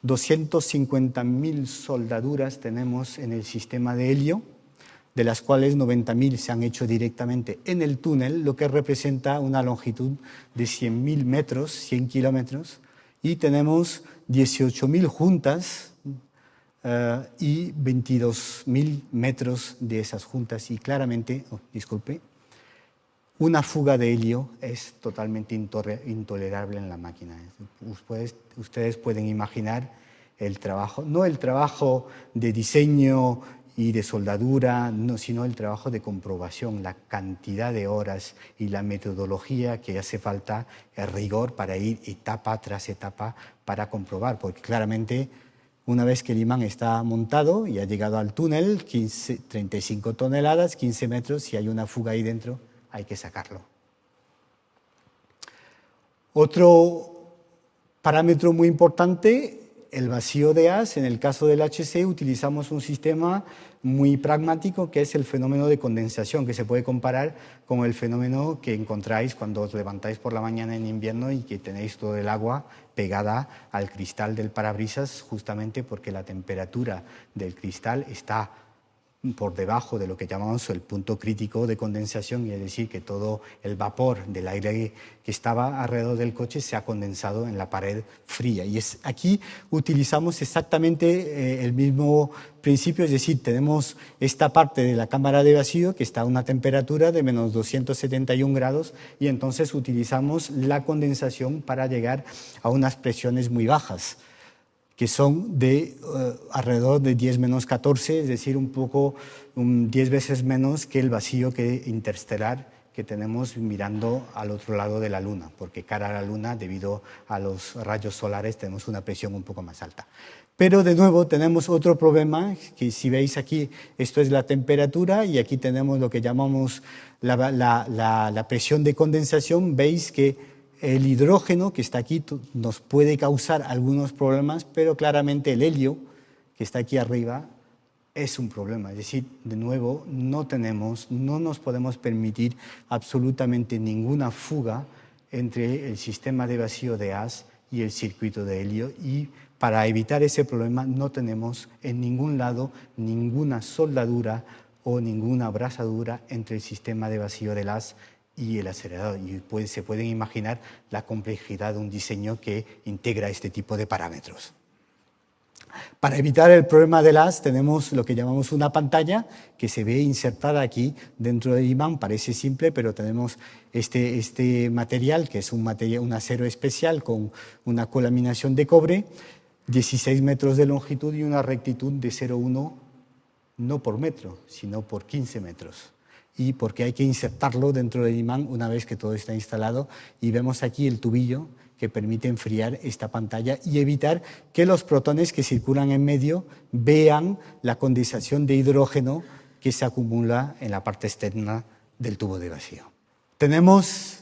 250.000 soldaduras tenemos en el sistema de helio, de las cuales 90.000 se han hecho directamente en el túnel, lo que representa una longitud de 100.000 metros, 100 kilómetros, y tenemos 18.000 juntas y 22.000 metros de esas juntas. Y claramente, disculpe, una fuga de helio es totalmente intolerable en la máquina. Ustedes pueden imaginar el trabajo, no el trabajo de diseño y de soldadura, no, sino el trabajo de comprobación, la cantidad de horas y la metodología que hace falta, el rigor para ir etapa tras etapa para comprobar, porque claramente una vez que el imán está montado y ha llegado al túnel, 35 toneladas, 15 metros, si hay una fuga ahí dentro, hay que sacarlo. Otro parámetro muy importante, el vacío de haz. En el caso del HC utilizamos un sistema muy pragmático que es el fenómeno de condensación, que se puede comparar con el fenómeno que encontráis cuando os levantáis por la mañana en invierno y que tenéis todo el agua pegada al cristal del parabrisas, justamente porque la temperatura del cristal está por debajo de lo que llamamos el punto crítico de condensación, y es decir, que todo el vapor del aire que estaba alrededor del coche se ha condensado en la pared fría. Y aquí utilizamos exactamente el mismo principio, es decir, tenemos esta parte de la cámara de vacío que está a una temperatura de menos 271 grados y entonces utilizamos la condensación para llegar a unas presiones muy bajas, que son de alrededor de 10 menos 14, es decir, 10 veces menos que el vacío interestelar que tenemos mirando al otro lado de la Luna, porque cara a la Luna, debido a los rayos solares, tenemos una presión un poco más alta. Pero de nuevo tenemos otro problema, que si veis aquí, esto es la temperatura y aquí tenemos lo que llamamos la presión de condensación. Veis que el hidrógeno que está aquí nos puede causar algunos problemas, pero claramente el helio que está aquí arriba es un problema. Es decir, de nuevo, no nos podemos permitir absolutamente ninguna fuga entre el sistema de vacío de haz y el circuito de helio, y para evitar ese problema no tenemos en ningún lado ninguna soldadura o ninguna abrazadura entre el sistema de vacío del haz y el acelerador, y se pueden imaginar la complejidad de un diseño que integra este tipo de parámetros. Para evitar el problema del haz tenemos lo que llamamos una pantalla que se ve insertada aquí dentro del imán. Parece simple, pero tenemos este material, que es un acero especial con una colaminación de cobre, 16 metros de longitud y una rectitud de 0,1, no por metro, sino por 15 metros. Y porque hay que insertarlo dentro del imán una vez que todo está instalado, y vemos aquí el tubillo que permite enfriar esta pantalla y evitar que los protones que circulan en medio vean la condensación de hidrógeno que se acumula en la parte externa del tubo de vacío. Tenemos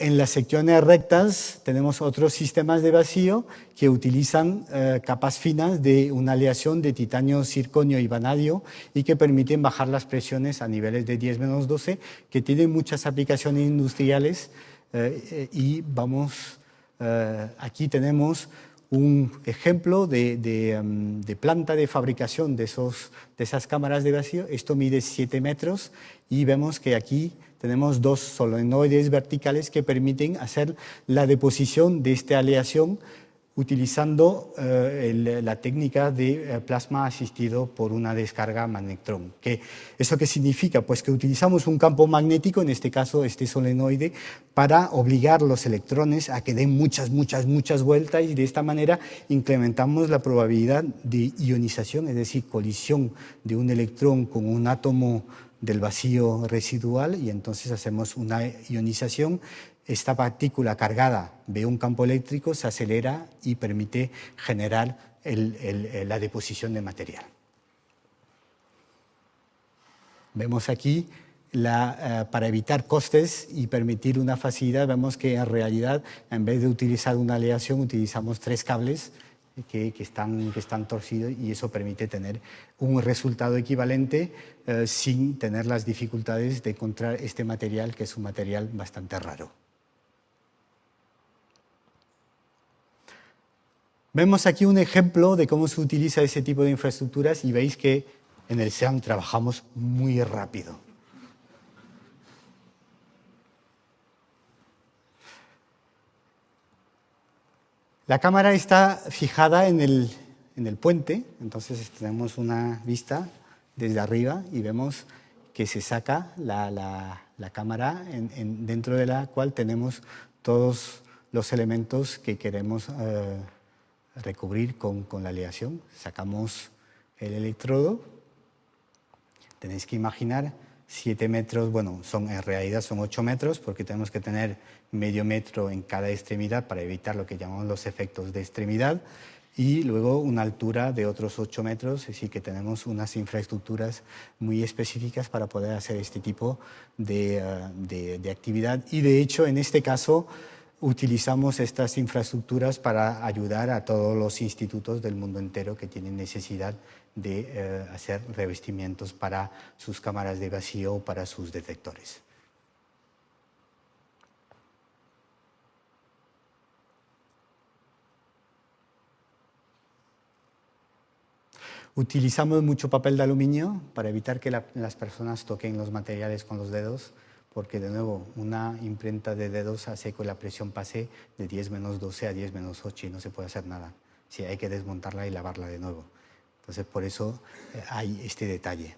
en las secciones rectas, tenemos otros sistemas de vacío que utilizan capas finas de una aleación de titanio, circonio y vanadio, y que permiten bajar las presiones a niveles de 10-12, que tienen muchas aplicaciones industriales. Aquí tenemos un ejemplo de planta de fabricación de esas cámaras de vacío. Esto mide 7 metros y vemos que aquí tenemos dos solenoides verticales que permiten hacer la deposición de esta aleación utilizando la técnica de plasma asistido por una descarga magnetrón. ¿Eso qué significa? Pues que utilizamos un campo magnético, en este caso este solenoide, para obligar los electrones a que den muchas vueltas, y de esta manera incrementamos la probabilidad de ionización, es decir, colisión de un electrón con un átomo del vacío residual, y entonces hacemos una ionización. Esta partícula cargada ve un campo eléctrico, se acelera y permite generar la deposición de material. Vemos aquí, para evitar costes y permitir una facilidad, vemos que en realidad, en vez de utilizar una aleación, utilizamos 3 cables que están torcidos, y eso permite tener un resultado equivalente sin tener las dificultades de encontrar este material, que es un material bastante raro. Vemos aquí un ejemplo de cómo se utiliza ese tipo de infraestructuras, y veis que en el SEAM trabajamos muy rápido. La cámara está fijada en el en el puente, entonces tenemos una vista desde arriba y vemos que se saca la cámara dentro de la cual tenemos todos los elementos que queremos recubrir con la aleación. Sacamos el electrodo. Tenéis que imaginar 7 metros, bueno, en realidad son 8 metros porque tenemos que tener medio metro en cada extremidad para evitar lo que llamamos los efectos de extremidad y luego una altura de otros 8 metros, es decir, que tenemos unas infraestructuras muy específicas para poder hacer este tipo de actividad y de hecho en este caso utilizamos estas infraestructuras para ayudar a todos los institutos del mundo entero que tienen necesidad de hacer revestimientos para sus cámaras de vacío o para sus detectores. Utilizamos mucho papel de aluminio para evitar que las personas toquen los materiales con los dedos, porque de nuevo una imprenta de dedos hace que la presión pase de 10-12 a 10-8 y no se puede hacer nada. Sí, hay que desmontarla y lavarla de nuevo. Entonces por eso hay este detalle.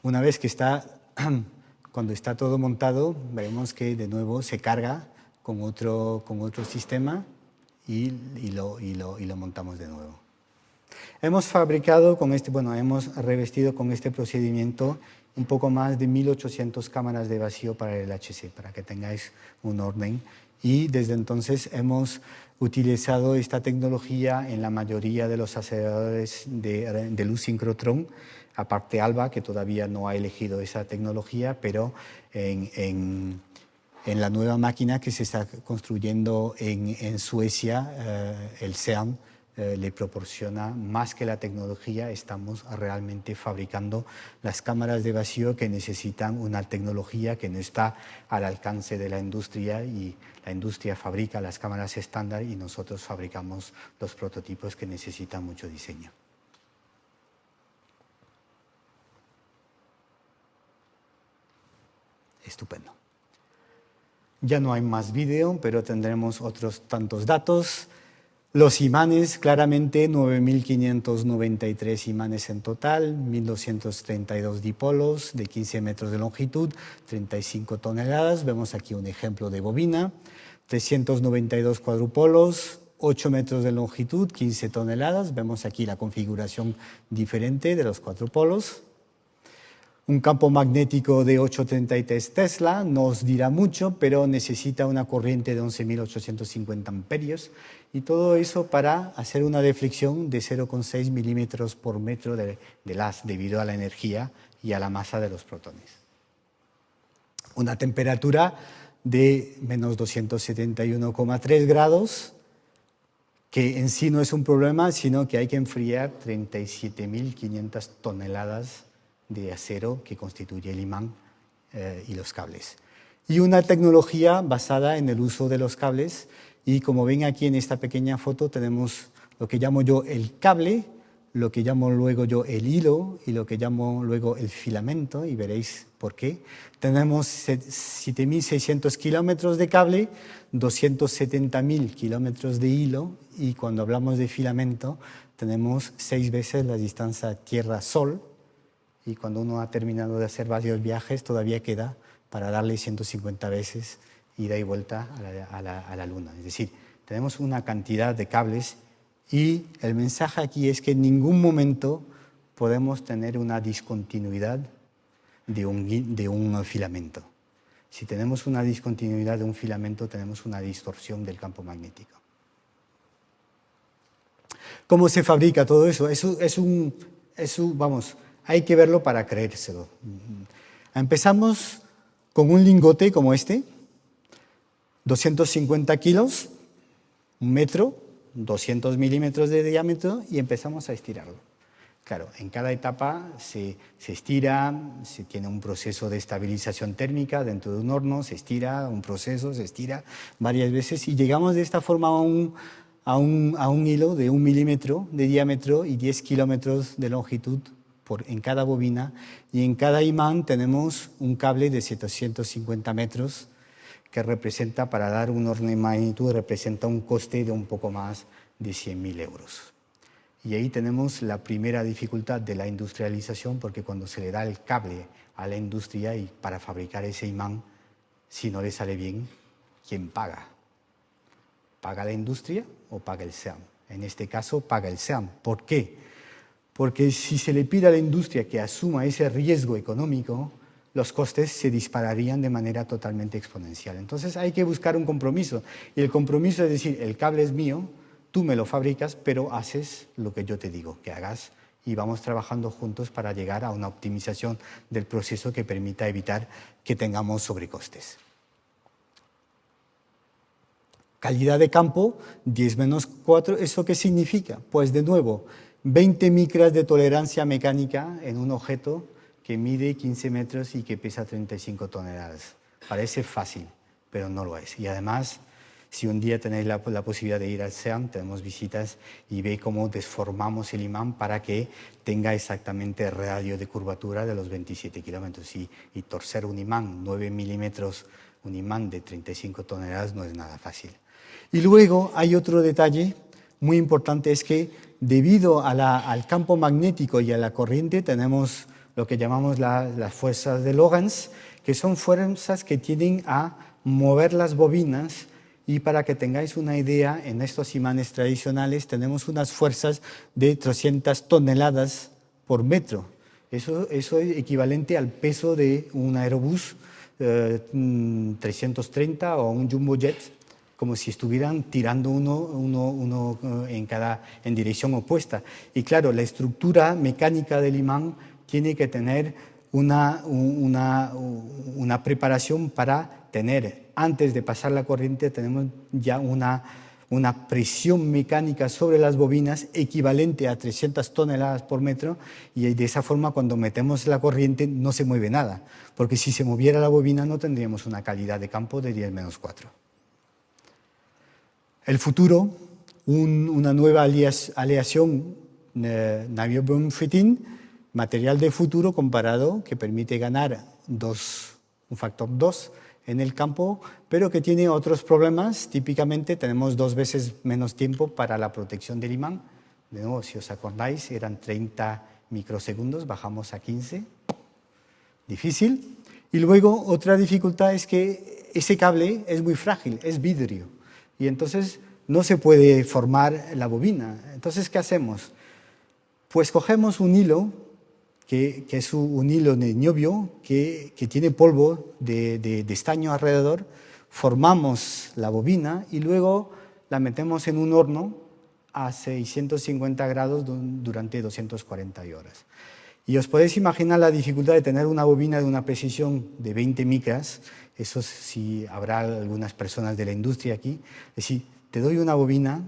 Una vez que cuando está todo montado, veremos que de nuevo se carga con otro sistema y lo montamos de nuevo. Hemos fabricado hemos revestido con este procedimiento un poco más de 1.800 cámaras de vacío para el LHC, para que tengáis un orden. Y desde entonces hemos utilizado esta tecnología en la mayoría de los aceleradores de luz sincrotrón, aparte ALBA, que todavía no ha elegido esa tecnología, pero en la nueva máquina que se está construyendo en Suecia, el CERN le proporciona más que la tecnología, estamos realmente fabricando las cámaras de vacío que necesitan una tecnología que no está al alcance de la industria y la industria fabrica las cámaras estándar y nosotros fabricamos los prototipos que necesitan mucho diseño. Estupendo. Ya no hay más vídeo, pero tendremos otros tantos datos. Los imanes, claramente 9.593 imanes en total, 1.232 dipolos de 15 metros de longitud, 35 toneladas. Vemos aquí un ejemplo de bobina. 392 cuadrupolos, 8 metros de longitud, 15 toneladas. Vemos aquí la configuración diferente de los cuadrupolos. Un campo magnético de 833 Tesla, no os dirá mucho, pero necesita una corriente de 11.850 amperios y todo eso para hacer una deflexión de 0,6 milímetros por metro de haz debido a la energía y a la masa de los protones. Una temperatura de menos 271,3 grados, que en sí no es un problema, sino que hay que enfriar 37.500 toneladas de acero que constituye el imán y los cables. Y una tecnología basada en el uso de los cables y como ven aquí en esta pequeña foto tenemos lo que llamo yo el cable, lo que llamo luego yo el hilo y lo que llamo luego el filamento y veréis por qué. Tenemos 7.600 kilómetros de cable, 270.000 kilómetros de hilo y cuando hablamos de filamento tenemos 6 veces la distancia Tierra-Sol. Y cuando uno ha terminado de hacer varios viajes, todavía queda para darle 150 veces ida y vuelta a la Luna. Es decir, tenemos una cantidad de cables y el mensaje aquí es que en ningún momento podemos tener una discontinuidad de un filamento. Si tenemos una discontinuidad de un filamento, tenemos una distorsión del campo magnético. ¿Cómo se fabrica todo eso? Hay que verlo para creérselo. Empezamos con un lingote como este, 250 kilos, 1 metro, 200 milímetros de diámetro y empezamos a estirarlo. Claro, en cada etapa se estira, se tiene un proceso de estabilización térmica dentro de un horno, se estira, se estira varias veces y llegamos de esta forma a un hilo de 1 milímetro de diámetro y 10 kilómetros de longitud en cada bobina, y en cada imán tenemos un cable de 750 metros que representa, para dar un orden de magnitud, representa un coste de un poco más de 100.000 euros. Y ahí tenemos la primera dificultad de la industrialización, porque cuando se le da el cable a la industria y para fabricar ese imán, si no le sale bien, ¿quién paga? ¿Paga la industria o paga el SEAM? En este caso, paga el SEAM. ¿Por qué? Porque si se le pide a la industria que asuma ese riesgo económico, los costes se dispararían de manera totalmente exponencial. Entonces hay que buscar un compromiso. Y el compromiso es decir, el cable es mío, tú me lo fabricas, pero haces lo que yo te digo que hagas, y vamos trabajando juntos para llegar a una optimización del proceso que permita evitar que tengamos sobrecostes. Calidad de campo, 10-4, ¿eso qué significa? Pues de nuevo, 20 micras de tolerancia mecánica en un objeto que mide 15 metros y que pesa 35 toneladas. Parece fácil, pero no lo es. Y además, si un día tenéis la posibilidad de ir al SEAM, tenemos visitas y ve cómo desformamos el imán para que tenga exactamente el radio de curvatura de los 27 kilómetros. Y torcer un imán 9 milímetros, un imán de 35 toneladas, no es nada fácil. Y luego hay otro detalle muy importante, es que debido al campo magnético y a la corriente tenemos lo que llamamos las fuerzas de Lorentz, que son fuerzas que tienden a mover las bobinas. Y para que tengáis una idea, en estos imanes tradicionales tenemos unas fuerzas de 300 toneladas por metro. Eso es equivalente al peso de un Aerobús 330 o un Jumbo Jet, como si estuvieran tirando uno en dirección opuesta. Y claro, la estructura mecánica del imán tiene que tener una preparación para tener, antes de pasar la corriente, tenemos ya una presión mecánica sobre las bobinas equivalente a 300 toneladas por metro, y de esa forma cuando metemos la corriente no se mueve nada, porque si se moviera la bobina no tendríamos una calidad de campo de 10-4. El futuro, una nueva aleación niobium-fitin, material de futuro comparado, que permite ganar un factor 2 en el campo, pero que tiene otros problemas. Típicamente tenemos 2 veces menos tiempo para la protección del imán. De nuevo, si os acordáis, eran 30 microsegundos, bajamos a 15. Difícil. Y luego otra dificultad es que ese cable es muy frágil, es vidrio, y entonces no se puede formar la bobina. Entonces, ¿qué hacemos? Pues cogemos un hilo, que es un hilo de niobio que tiene polvo de estaño alrededor, formamos la bobina y luego la metemos en un horno a 650 grados durante 240 horas. Y os podéis imaginar la dificultad de tener una bobina de una precisión de 20 micras, eso sí, habrá algunas personas de la industria aquí, es decir, te doy una bobina,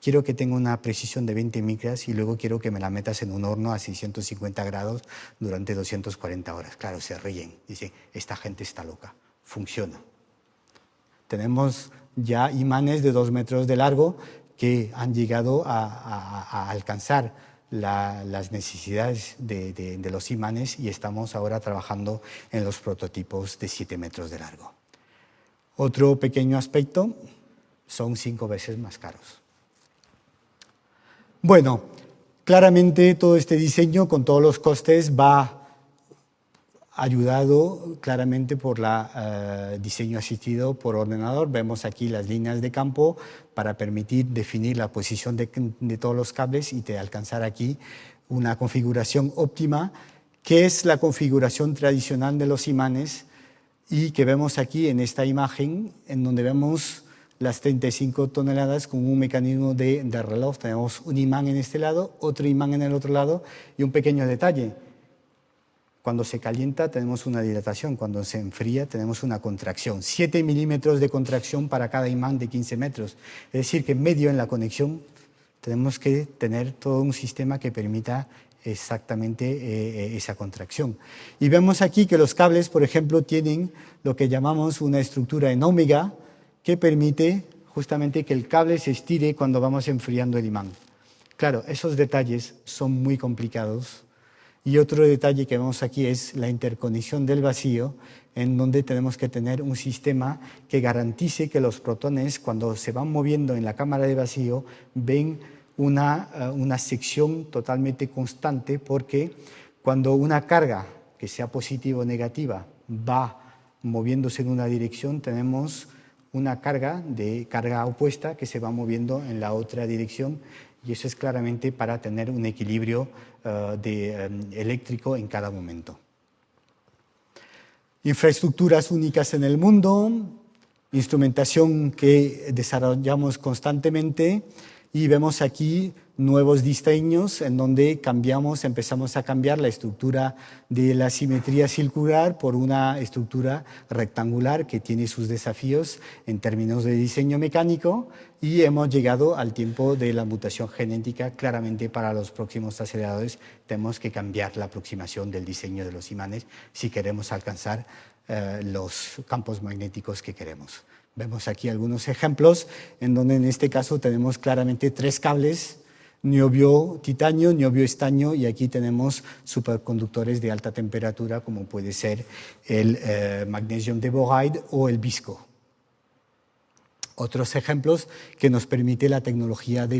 quiero que tenga una precisión de 20 micras y luego quiero que me la metas en un horno a 650 grados durante 240 horas. Claro, se ríen, dicen, esta gente está loca, funciona. Tenemos ya imanes de 2 metros de largo que han llegado a alcanzar las necesidades de los imanes, y estamos ahora trabajando en los prototipos de 7 metros de largo. Otro pequeño aspecto, son 5 veces más caros. Bueno, claramente todo este diseño con todos los costes va ayudado claramente por el diseño asistido por ordenador. Vemos aquí las líneas de campo para permitir definir la posición de todos los cables y alcanzar aquí una configuración óptima, que es la configuración tradicional de los imanes y que vemos aquí en esta imagen, en donde vemos las 35 toneladas con un mecanismo de reloj. Tenemos un imán en este lado, otro imán en el otro lado, y un pequeño detalle. Cuando se calienta tenemos una dilatación, cuando se enfría tenemos una contracción. 7 milímetros de contracción para cada imán de 15 metros. Es decir, que en medio, en la conexión, tenemos que tener todo un sistema que permita exactamente esa contracción. Y vemos aquí que los cables, por ejemplo, tienen lo que llamamos una estructura en ómega, que permite justamente que el cable se estire cuando vamos enfriando el imán. Claro, esos detalles son muy complicados Y otro detalle que vemos aquí es la interconexión del vacío, en donde tenemos que tener un sistema que garantice que los protones, cuando se van moviendo en la cámara de vacío, ven una sección totalmente constante, porque cuando una carga, que sea positiva o negativa, va moviéndose en una dirección, tenemos una carga de carga opuesta que se va moviendo en la otra dirección, y eso es claramente para tener un equilibrio eléctrico en cada momento. Infraestructuras únicas en el mundo, instrumentación que desarrollamos constantemente, y vemos aquí nuevos diseños en donde empezamos a cambiar la estructura de la simetría circular por una estructura rectangular que tiene sus desafíos en términos de diseño mecánico, y hemos llegado al tiempo de la mutación genética. Claramente para los próximos aceleradores tenemos que cambiar la aproximación del diseño de los imanes si queremos alcanzar los campos magnéticos que queremos. Vemos aquí algunos ejemplos en donde en este caso tenemos claramente 3 cables: niobio titanio, niobio estaño, y aquí tenemos superconductores de alta temperatura como puede ser el magnesium de boride o el visco. Otros ejemplos que nos permite la tecnología de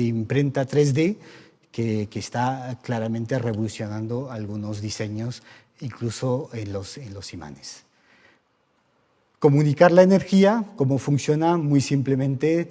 imprenta 3D que está claramente revolucionando algunos diseños, incluso en los imanes. Comunicar la energía, ¿cómo funciona? Muy simplemente,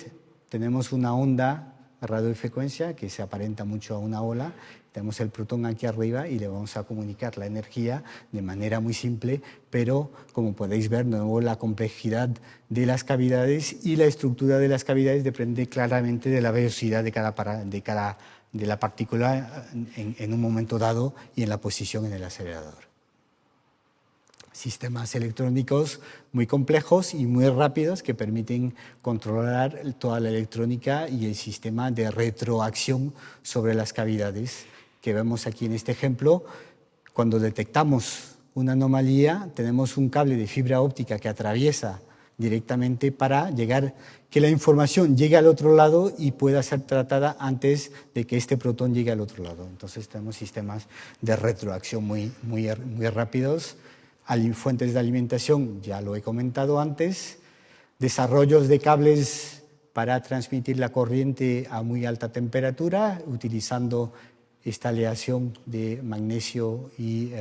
tenemos una onda radiofrecuencia que se aparenta mucho a una ola, tenemos el protón aquí arriba y le vamos a comunicar la energía de manera muy simple, pero como podéis ver, de nuevo, la complejidad de las cavidades y la estructura de las cavidades depende claramente de la velocidad de la partícula en un momento dado y en la posición en el acelerador. Sistemas electrónicos muy complejos y muy rápidos que permiten controlar toda la electrónica y el sistema de retroacción sobre las cavidades que vemos aquí en este ejemplo. Cuando detectamos una anomalía, tenemos un cable de fibra óptica que atraviesa directamente para que la información llegue al otro lado y pueda ser tratada antes de que este protón llegue al otro lado. Entonces tenemos sistemas de retroacción muy rápidos. Fuentes de alimentación, ya lo he comentado antes. Desarrollos de cables para transmitir la corriente a muy alta temperatura, utilizando esta aleación de magnesio y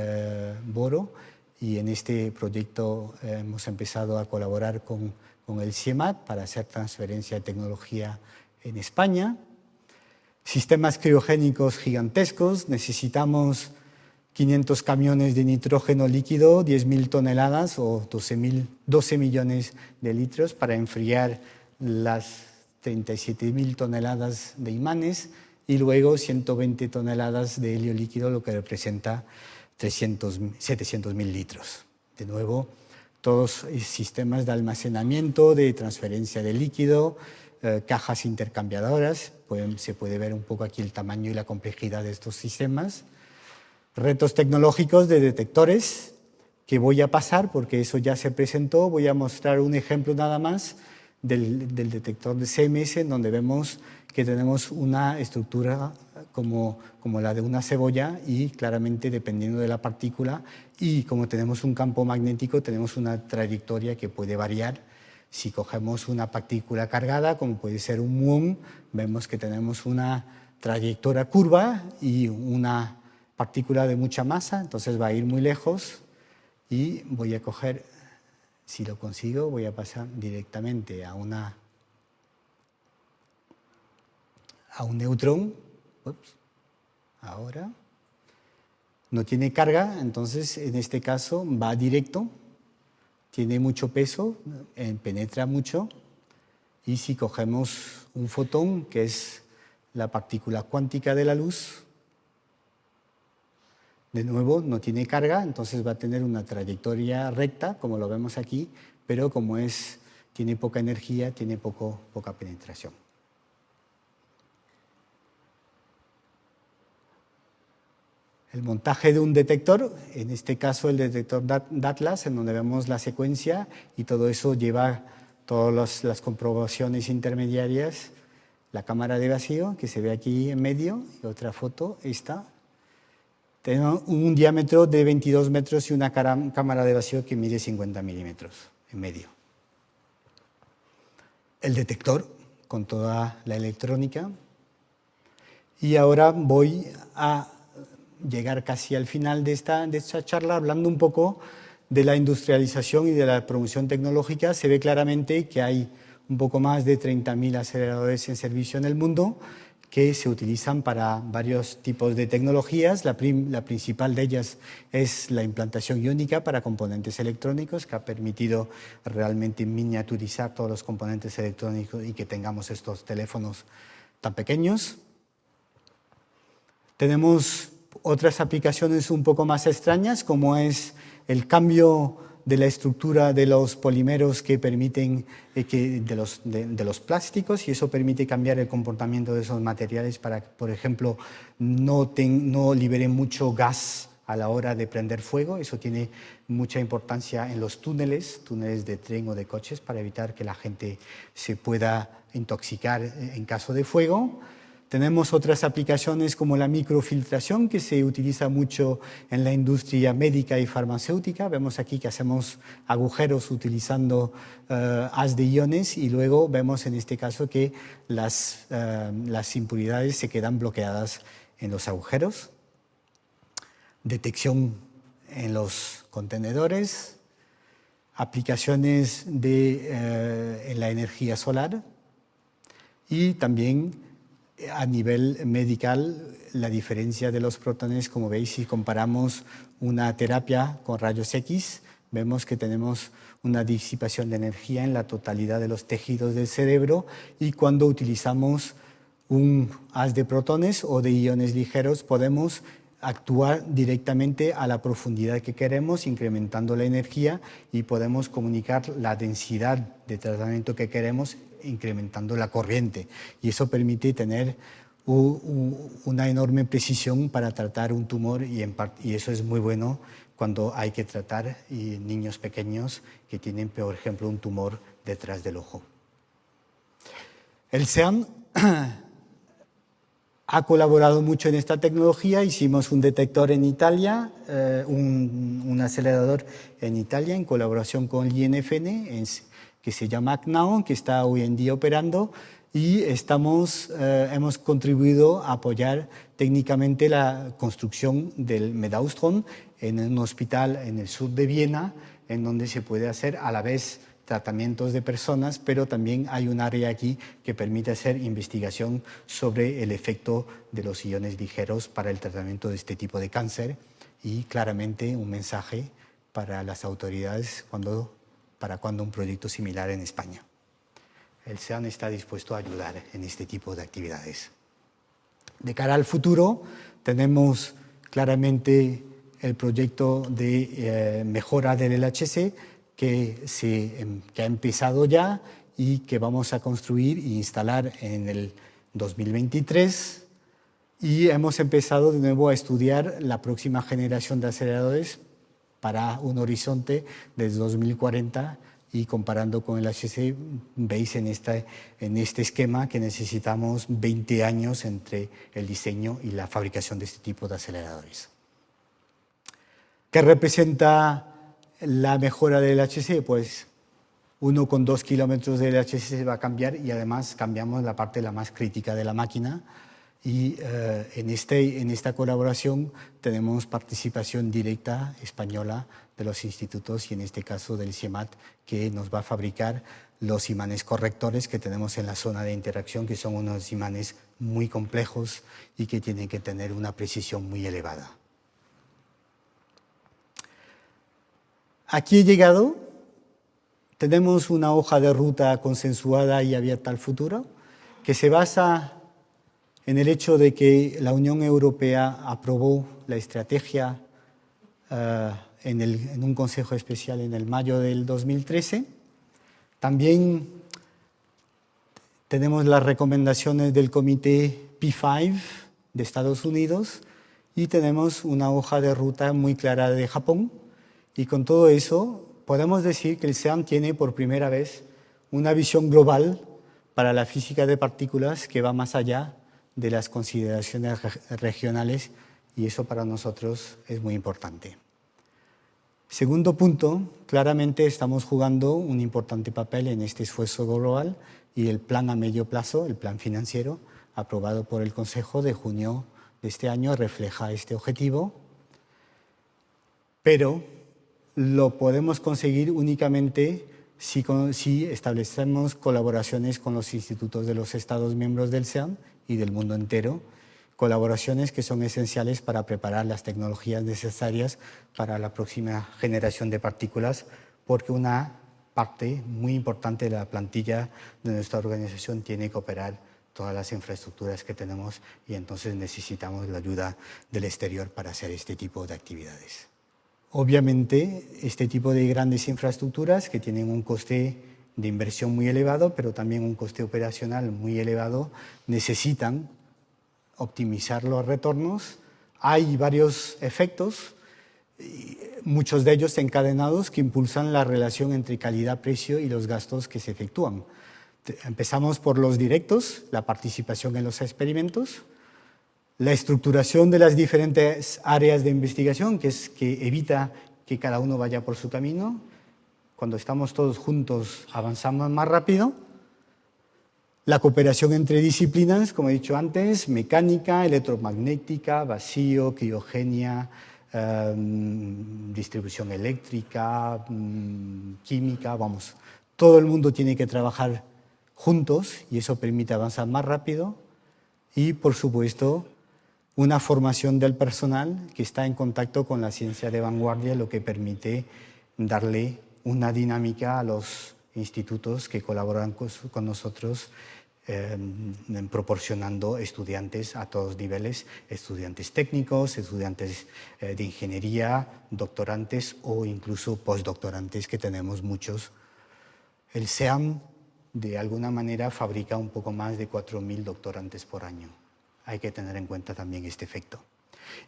boro. Y en este proyecto hemos empezado a colaborar con el CIEMAT para hacer transferencia de tecnología en España. Sistemas criogénicos gigantescos. Necesitamos 500 camiones de nitrógeno líquido, 10.000 toneladas o 12 millones de litros para enfriar las 37.000 toneladas de imanes, y luego 120 toneladas de helio líquido, lo que representa 700.000 litros. De nuevo, todos sistemas de almacenamiento, de transferencia de líquido, cajas intercambiadoras. Se puede ver un poco aquí el tamaño y la complejidad de estos sistemas. Retos tecnológicos de detectores que voy a pasar porque eso ya se presentó. Voy a mostrar un ejemplo nada más del detector de CMS, en donde vemos que tenemos una estructura como la de una cebolla, y claramente dependiendo de la partícula y como tenemos un campo magnético, tenemos una trayectoria que puede variar. Si cogemos una partícula cargada, como puede ser un muón, vemos que tenemos una trayectoria curva, y una partícula de mucha masa, entonces va a ir muy lejos. Y voy a coger, si lo consigo, voy a pasar directamente a un neutrón. Ups, ahora no tiene carga, entonces en este caso va directo, tiene mucho peso, penetra mucho. Y si cogemos un fotón, que es la partícula cuántica de la luz, de nuevo, no tiene carga, entonces va a tener una trayectoria recta, como lo vemos aquí, pero como tiene poca energía, tiene poca penetración. El montaje de un detector, en este caso el detector DATLAS, en donde vemos la secuencia, y todo eso lleva todas las comprobaciones intermediarias. La cámara de vacío, que se ve aquí en medio, y otra foto, esta. Tenemos un diámetro de 22 metros y una cámara de vacío que mide 50 milímetros en medio. El detector con toda la electrónica. Y ahora voy a llegar casi al final de esta charla hablando un poco de la industrialización y de la promoción tecnológica. Se ve claramente que hay un poco más de 30.000 aceleradores en servicio en el mundo que se utilizan para varios tipos de tecnologías. La principal de ellas es la implantación iónica para componentes electrónicos, que ha permitido realmente miniaturizar todos los componentes electrónicos y que tengamos estos teléfonos tan pequeños. Tenemos otras aplicaciones un poco más extrañas, como es el cambio de la estructura de los polímeros que permiten, de los plásticos, y eso permite cambiar el comportamiento de esos materiales para que, por ejemplo, no liberen mucho gas a la hora de prender fuego. Eso tiene mucha importancia en los túneles de tren o de coches, para evitar que la gente se pueda intoxicar en caso de fuego. Tenemos otras aplicaciones como la microfiltración, que se utiliza mucho en la industria médica y farmacéutica. Vemos aquí que hacemos agujeros utilizando haz de iones, y luego vemos en este caso que las impuridades se quedan bloqueadas en los agujeros. Detección en los contenedores, aplicaciones en la energía solar, y también a nivel medical, la diferencia de los protones, como veis, si comparamos una terapia con rayos X, vemos que tenemos una disipación de energía en la totalidad de los tejidos del cerebro, y cuando utilizamos un haz de protones o de iones ligeros podemos actuar directamente a la profundidad que queremos, incrementando la energía, y podemos comunicar la densidad de tratamiento que queremos, incrementando la corriente, y eso permite tener una enorme precisión para tratar un tumor, y eso es muy bueno cuando hay que tratar niños pequeños que tienen, por ejemplo, un tumor detrás del ojo. El CERN ha colaborado mucho en esta tecnología. Hicimos un detector en Italia, un acelerador en Italia en colaboración con el INFN, que se llama CNAO, que está hoy en día operando, y hemos contribuido a apoyar técnicamente la construcción del Medaustron en un hospital en el sur de Viena, en donde se puede hacer a la vez tratamientos de personas, pero también hay un área aquí que permite hacer investigación sobre el efecto de los iones ligeros para el tratamiento de este tipo de cáncer, y claramente un mensaje para las autoridades para cuando un proyecto similar en España. El CERN está dispuesto a ayudar en este tipo de actividades. De cara al futuro, tenemos claramente el proyecto de mejora del LHC, que ha empezado ya y que vamos a construir e instalar en el 2023. Y hemos empezado de nuevo a estudiar la próxima generación de aceleradores para un horizonte desde 2040, y comparando con el HC, veis en este esquema que necesitamos 20 años entre el diseño y la fabricación de este tipo de aceleradores. ¿Qué representa la mejora del HC? Pues 1,2 kilómetros del HC se va a cambiar, y además cambiamos la parte la más crítica de la máquina. Y en esta colaboración tenemos participación directa española de los institutos, y en este caso del CIEMAT, que nos va a fabricar los imanes correctores que tenemos en la zona de interacción, que son unos imanes muy complejos y que tienen que tener una precisión muy elevada. Aquí he llegado. Tenemos una hoja de ruta consensuada y abierta al futuro, que se basa en el hecho de que la Unión Europea aprobó la estrategia en un Consejo Especial en el mayo del 2013. También tenemos las recomendaciones del Comité P5 de Estados Unidos, y tenemos una hoja de ruta muy clara de Japón. Y con todo eso podemos decir que el CERN tiene por primera vez una visión global para la física de partículas que va más allá de las consideraciones regionales y eso para nosotros es muy importante. Segundo punto, claramente estamos jugando un importante papel en este esfuerzo global y el plan a medio plazo, el plan financiero, aprobado por el Consejo de junio de este año, refleja este objetivo, pero lo podemos conseguir únicamente si establecemos colaboraciones con los institutos de los Estados miembros del SEAN y del mundo entero, colaboraciones que son esenciales para preparar las tecnologías necesarias para la próxima generación de partículas, porque una parte muy importante de la plantilla de nuestra organización tiene que operar todas las infraestructuras que tenemos y entonces necesitamos la ayuda del exterior para hacer este tipo de actividades. Obviamente, este tipo de grandes infraestructuras que tienen un coste de inversión muy elevado, pero también un coste operacional muy elevado, necesitan optimizar los retornos. Hay varios efectos, muchos de ellos encadenados, que impulsan la relación entre calidad-precio y los gastos que se efectúan. Empezamos por los directos, la participación en los experimentos, la estructuración de las diferentes áreas de investigación, que evita que cada uno vaya por su camino. Cuando estamos todos juntos avanzamos más rápido. La cooperación entre disciplinas, como he dicho antes, mecánica, electromagnética, vacío, criogenia, distribución eléctrica, química, vamos. Todo el mundo tiene que trabajar juntos y eso permite avanzar más rápido. Y, por supuesto, una formación del personal que está en contacto con la ciencia de vanguardia, lo que permite darle una dinámica a los institutos que colaboran con nosotros, proporcionando estudiantes a todos niveles, estudiantes técnicos, estudiantes de ingeniería, doctorantes o incluso postdoctorantes, que tenemos muchos. El SEAM, de alguna manera, fabrica un poco más de 4.000 doctorantes por año. Hay que tener en cuenta también este efecto.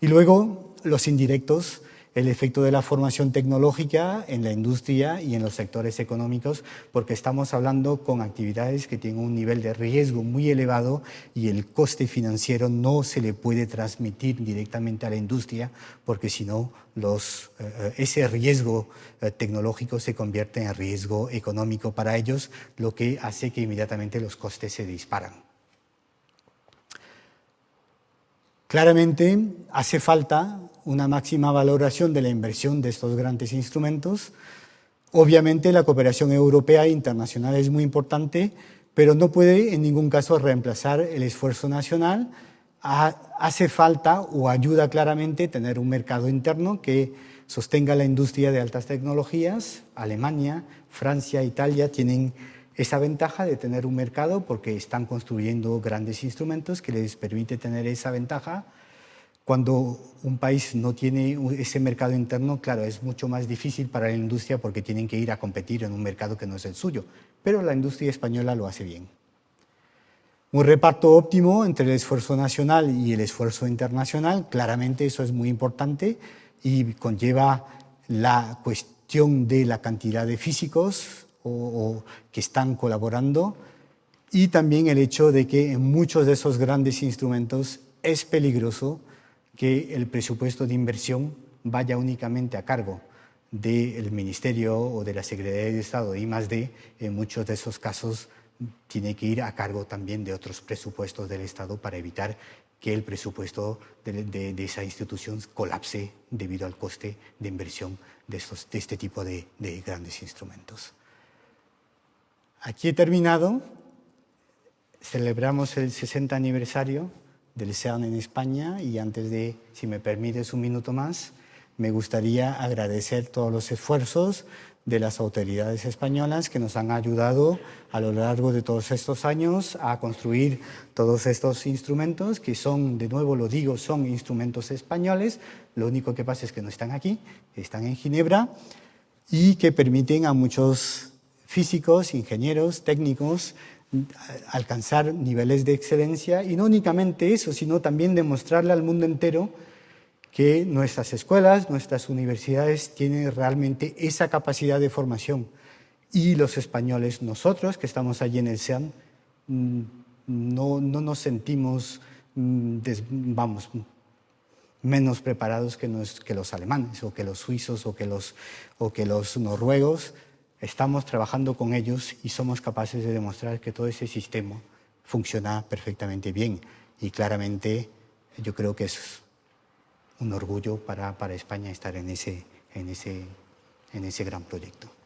Y luego, los indirectos, el efecto de la formación tecnológica en la industria y en los sectores económicos, porque estamos hablando con actividades que tienen un nivel de riesgo muy elevado y el coste financiero no se le puede transmitir directamente a la industria, porque si no, ese riesgo tecnológico se convierte en riesgo económico para ellos, lo que hace que inmediatamente los costes se disparan. Claramente hace falta una máxima valoración de la inversión de estos grandes instrumentos. Obviamente la cooperación europea e internacional es muy importante, pero no puede en ningún caso reemplazar el esfuerzo nacional. Hace falta o ayuda claramente tener un mercado interno que sostenga la industria de altas tecnologías. Alemania, Francia, Italia tienen esa ventaja de tener un mercado porque están construyendo grandes instrumentos que les permite tener esa ventaja. Cuando un país no tiene ese mercado interno, claro, es mucho más difícil para la industria porque tienen que ir a competir en un mercado que no es el suyo, pero la industria española lo hace bien. Un reparto óptimo entre el esfuerzo nacional y el esfuerzo internacional, claramente eso es muy importante y conlleva la cuestión de la cantidad de físicos o que están colaborando y también el hecho de que en muchos de esos grandes instrumentos es peligroso que el presupuesto de inversión vaya únicamente a cargo del Ministerio o de la Secretaría de Estado de I+D. En muchos de esos casos tiene que ir a cargo también de otros presupuestos del Estado para evitar que el presupuesto de esa institución colapse debido al coste de inversión de este tipo de grandes instrumentos. Aquí he terminado. Celebramos el 60 aniversario del SEAN en España y antes de, si me permites un minuto más, me gustaría agradecer todos los esfuerzos de las autoridades españolas que nos han ayudado a lo largo de todos estos años a construir todos estos instrumentos que son, de nuevo lo digo, son instrumentos españoles. Lo único que pasa es que no están aquí, están en Ginebra y que permiten a muchos físicos, ingenieros, técnicos alcanzar niveles de excelencia y no únicamente eso, sino también demostrarle al mundo entero que nuestras escuelas, nuestras universidades tienen realmente esa capacidad de formación y los españoles, nosotros que estamos allí en el SEAN, no nos sentimos, menos preparados que los alemanes o que los suizos o que los noruegos. Estamos trabajando con ellos y somos capaces de demostrar que todo ese sistema funciona perfectamente bien. Y claramente yo creo que es un orgullo para España estar en ese gran proyecto.